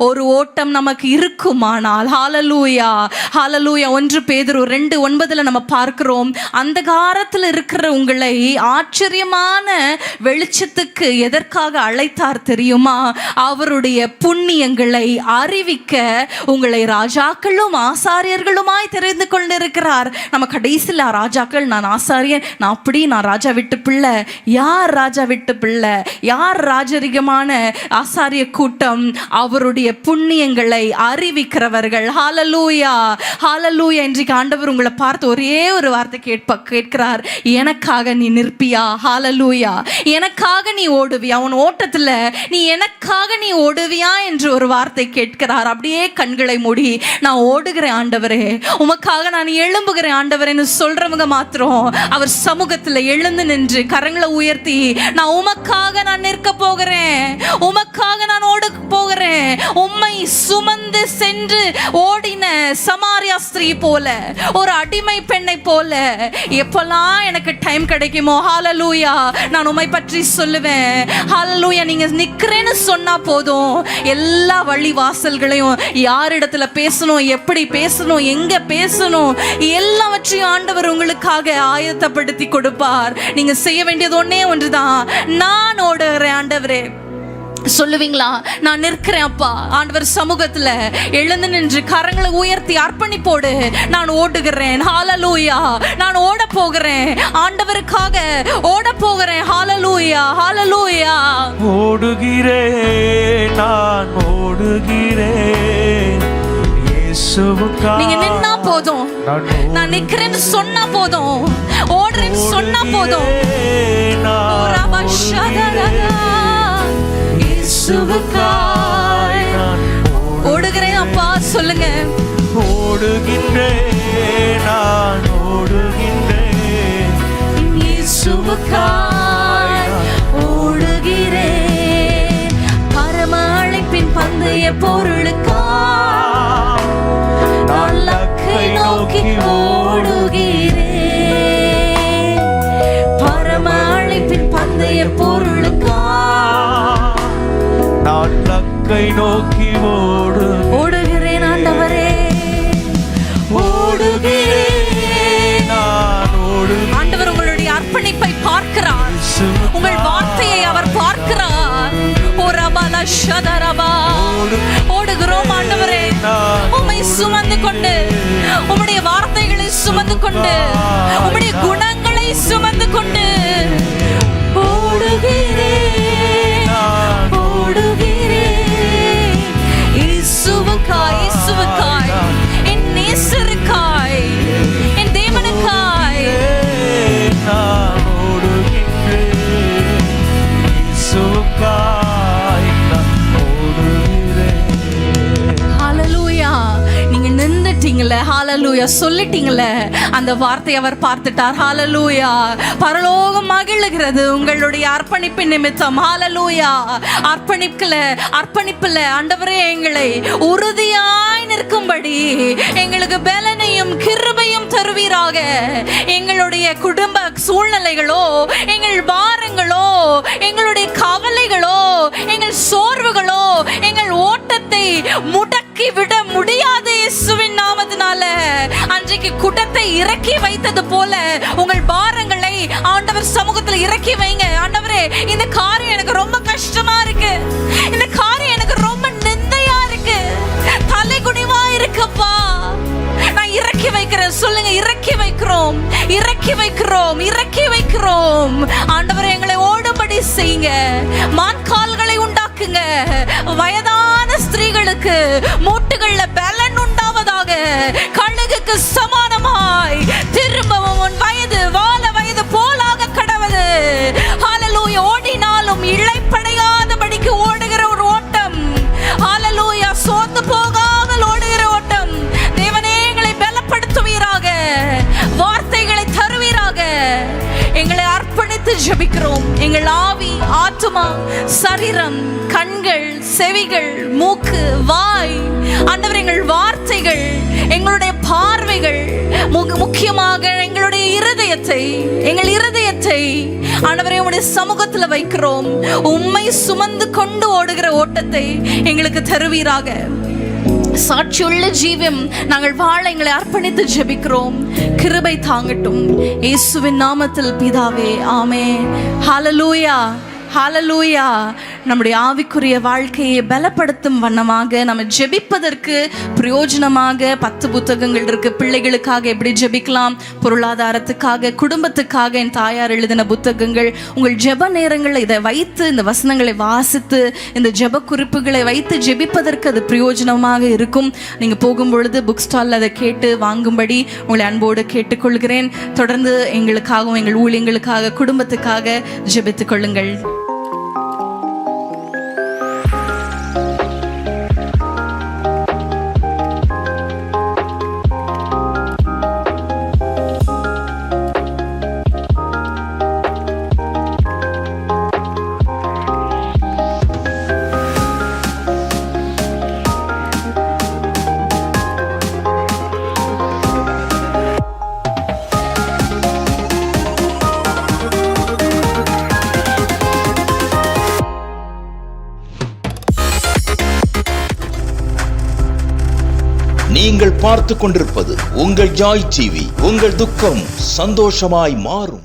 ஒரு ஓட்டம் நமக்கு இருக்குமானால், ஹல்லேலூயா ஹல்லேலூயா. 1 பேதுரு 2:9 நம்ம பார்க்கிறோம், அந்த காலத்தில் இருக்கிற உங்களை ஆச்சரியமான வெளிச்சத்துக்கு எதற்காக அழைத்தார் தெரியுமா? அவருடைய புண்ணியங்களை அறிவிக்க உங்களை ராஜாக்களும் ஆசாரியர்களுமாய் தெரிந்து கொண்டிருக்கிறார். நம்ம கடைசியில் ராஜாக்கள், நான் ஆசாரியன், நான் அப்படி, நான் ராஜா விட்டு பிள்ளை. யார் ராஜா விட்டு பிள்ளை? யார் ராஜரிகமான ஆசாரிய கூட்டம்? அவருடைய புண்ணியங்களை அறிவிக்கிறவர்கள். ஹல்லேலூயா ஹல்லேலூயா. இன்றைக்கு ஆண்டவர் உங்களை பார்த்து ஒரே ஒரு வார்த்தை கேட்கிறார், எனக்காக நீ நிற்பியா? ஹல்லேலூயா. எனக்காக நீ ஓடுவியா? உன் ஓட்டத்தில் நீ எனக்காக நீ ஓடுவியா என்று ஒரு வார்த்தை கேட்கிறார். அப்படியே கண்களை மூடி, நான் ஓடுகிறேன் ஆண்டவரே, உமக்காக நான் எழும்புகிறேன் ஆண்டவரேன்னு சொல்றவங்க மாத்திரம் அவர் சமூகத்தில் எழுந்து நின்று கரங்களை உயர்த்தி, நான் உமக்காக நான் நிற்க போகிறேன், உமக்காக நான் ஓட போகிறேன். உம்மை சுமந்து சென்று ஓடின சமாரியா ஸ்திரீ போல, ஒரு அடிமை பெண்ணை போல எப்பெல்லாம் எனக்கு டைம் கிடைக்குமோ, ஹல்லேலூயா, நான் உம்மை பற்றி சொல்லுவேன். ஹல்லேலூயா. நீங்க நிக்கிறேன்னு சொன்னா போதும், எல்லா வழி வாசல்களையும், யாரிடத்துல பேசணும், எப்படி பேசணும், எங்க பேசணும், எல்லாவற்றையும் ஆண்டவர் உங்களுக்காக ஆயத்தப்படுத்தி கொடுப்பார். நீங்க செய்ய வேண்டியது ஒன்னே ஒன்றுதான், நான் ஓடுகிறேன் ஆண்டவரே. சொல்லுவீங்களா? நான் நிற்கிறேன் அப்பா ஆண்டவர் சமூகத்துல. எழுந்து நின்று கரங்களை உயர்த்தி அர்ப்பணிப்போடு, நான் ஓடுகிறேன். ஹல்லேலூயா. நான் ஓட போகிறேன் ஆண்டவருக்காக, ஓட போகிறேன். ஹல்லேலூயா ஹல்லேலூயா. ஓடுகிறேன், நான் ஓடுகிறேன் இயேசுவுக்காக. நீங்க நின்னா போதும், நான் நிக்கிறேன்னு சொன்னா போதும், ஓடுறேன்னு சொன்னா போதும். ஓடுகிறேன் அப்பா சொல்லுங்க. ஓடுகின்றேன், நான் ஓடுகின்றேன் இயேசுவுக்காய் ஓடுகிறேன். பரம அழைப்பின் பந்தய பொருளுக்காய் நான் லக்கை நோக்கி ஓடுகிறேன். பரம அழைப்பின் பந்தய பொருளுக்காய் நான் லக்கை நோக்கி ஓடுகிறேன் ஆண்டவரே. ஓடுகிறேன், நான் ஓடுகிறேன். ஆண்டவர் உங்களுடைய அர்ப்பணிப்பை பார்க்கிறார், உங்கள் வார்த்தையை அவர் பார்க்கிறார். ஓடுகிறோம் ஆண்டவரே, உம்மை சுமந்து கொண்டு, உம்முடைய வார்த்தைகளை சுமந்து கொண்டு, உம்முடைய குணங்களை சுமந்து கொண்டு ஓடுகிறேன், ஓடுகிறேன். இயேசுவுக்காய், இயேசுவுக்காய், என் நேசருக்காய், என் தேவனுக்காய் நான் ஓடுகின்றேன் இயேசுவுக்காய் நான் ஓடுகிறேன். ஹல்லேலூயா. நீங்க நின்னுட்டீங்களே, ஹல்லேலூயா சொல்லிட்டீங்களே, அந்த வார்த்தையை அவர் பார்த்துட்டார். ஹல்லேலூயா. பரலோகம் மகிழுகிறது உங்களுடைய அர்ப்பணிப்பின் நிமித்தம். ஹல்லேலூயா. அர்ப்பணிப்புல ஆண்டவரே எங்களை உறுதியாய் நிற்கும்படி எங்களுக்கு பலனையும் கிருபையும் தருவீராக. எங்களுடைய குடும்ப சூழ்நிலைகளோ, எங்கள் பாரங்களோ, எங்களுடைய கவலைகளோ, எங்கள் சோர்வுகளோ, எங்கள் ஓட்டத்தை முடக்கி விட முடியாது இயேசுவின் நாமத்தினால. அன்றைக்கு குடத்தை இறக்கி வைத்தது போல உங்கள் பாரங்களை ஆண்டவர் சமூகத்தில் இறக்கி வைங்க. ஆண்டவரே, இந்த காரியம் எனக்கு ரொம்ப கஷ்டமா இருக்கு, இந்த காரியம் எனக்கு ரொம்ப நிந்தையா இருக்கு, தலைகுனிவா இருக்குப்பா, நான் இறக்கி இறக்கி வைக்கிறோம், இறக்கி வைக்கிறோம். ஆண்டவரே, எங்களை ஓடும்படி செய்யுங்க. மான்கால்களை உண்டாக்குங்க. வயதான ஸ்திரீகளுக்கு மூட்டுகள்ல பலன் உண்டாவதாக. கழுகுக்கு சமானமாய் திரும்பவும் உன் வயது வாழ வயது போலாக கடவுது. ஹalleluya. ஓடினாலும் இளைப்படையாதபடிக்கு ஓடுகிற ஒரு ஓட்டம். ஹalleluya. சோர்ந்து போகாமல் ஓடுகிற ஓட்டம். தேவனே, எங்களை பலப்படுத்துவீராக, வார்த்தைகளை தருவீராக. எங்களை அர்ப்பணித்து ஜெபிக்கிறோம். எங்கள் ஆவி, ஆத்துமா, சரீரம், கண்கள், செவிகள், மூக்கு, வாய், ஆண்டவர் எங்கள் வார்த்தைகள், எங்களுடைய பார்வைகள், முக்கியமாக எங்களுடைய எங்கள் இருதயத்தை ஆண்டவரே உம்முடைய சமூகத்தில் வைக்கிறோம். உம்மை சுமந்து கொண்டு ஓடுகிற ஓட்டத்தை எங்களுக்கு தருவீராக. சாட்சியுள்ள ஜீவம் நாங்கள் வாழ எங்களை அர்ப்பணித்து ஜெபிக்கிறோம். கிருபை தாங்கட்டும். இயேசுவின் நாமத்தில் பிதாவே, ஆமென். ஹalleluya, ஹalleluya. நம்முடைய ஆவிக்குரிய வாழ்க்கையை பலப்படுத்தும் வண்ணமாக நம்ம ஜெபிப்பதற்கு பிரயோஜனமாக 10 புத்தகங்கள் இருக்கு. பிள்ளைகளுக்காக எப்படி ஜெபிக்கலாம், பொருளாதாரத்துக்காக, குடும்பத்துக்காக என் தாயார் எழுதின புத்தகங்கள். உங்கள் ஜெப நேரங்களில் இதை வைத்து, இந்த வசனங்களை வாசித்து, இந்த ஜெப குறிப்புகளை வைத்து ஜெபிப்பதற்கு அது பிரயோஜனமாக இருக்கும். நீங்கள் போகும்பொழுது புக் ஸ்டாலில் அதை கேட்டு வாங்கும்படி உங்களை அன்போடு கேட்டுக்கொள்கிறேன். தொடர்ந்து எங்களுக்காகவும் எங்கள் ஊழியங்களுக்காக, குடும்பத்துக்காக ஜெபித்துக் கொள்ளுங்கள். நீங்கள் பார்த்து கொண்டிருப்பது உங்கள் ஜாய் டிவி. உங்கள் துக்கம் சந்தோஷமாய் மாறும்.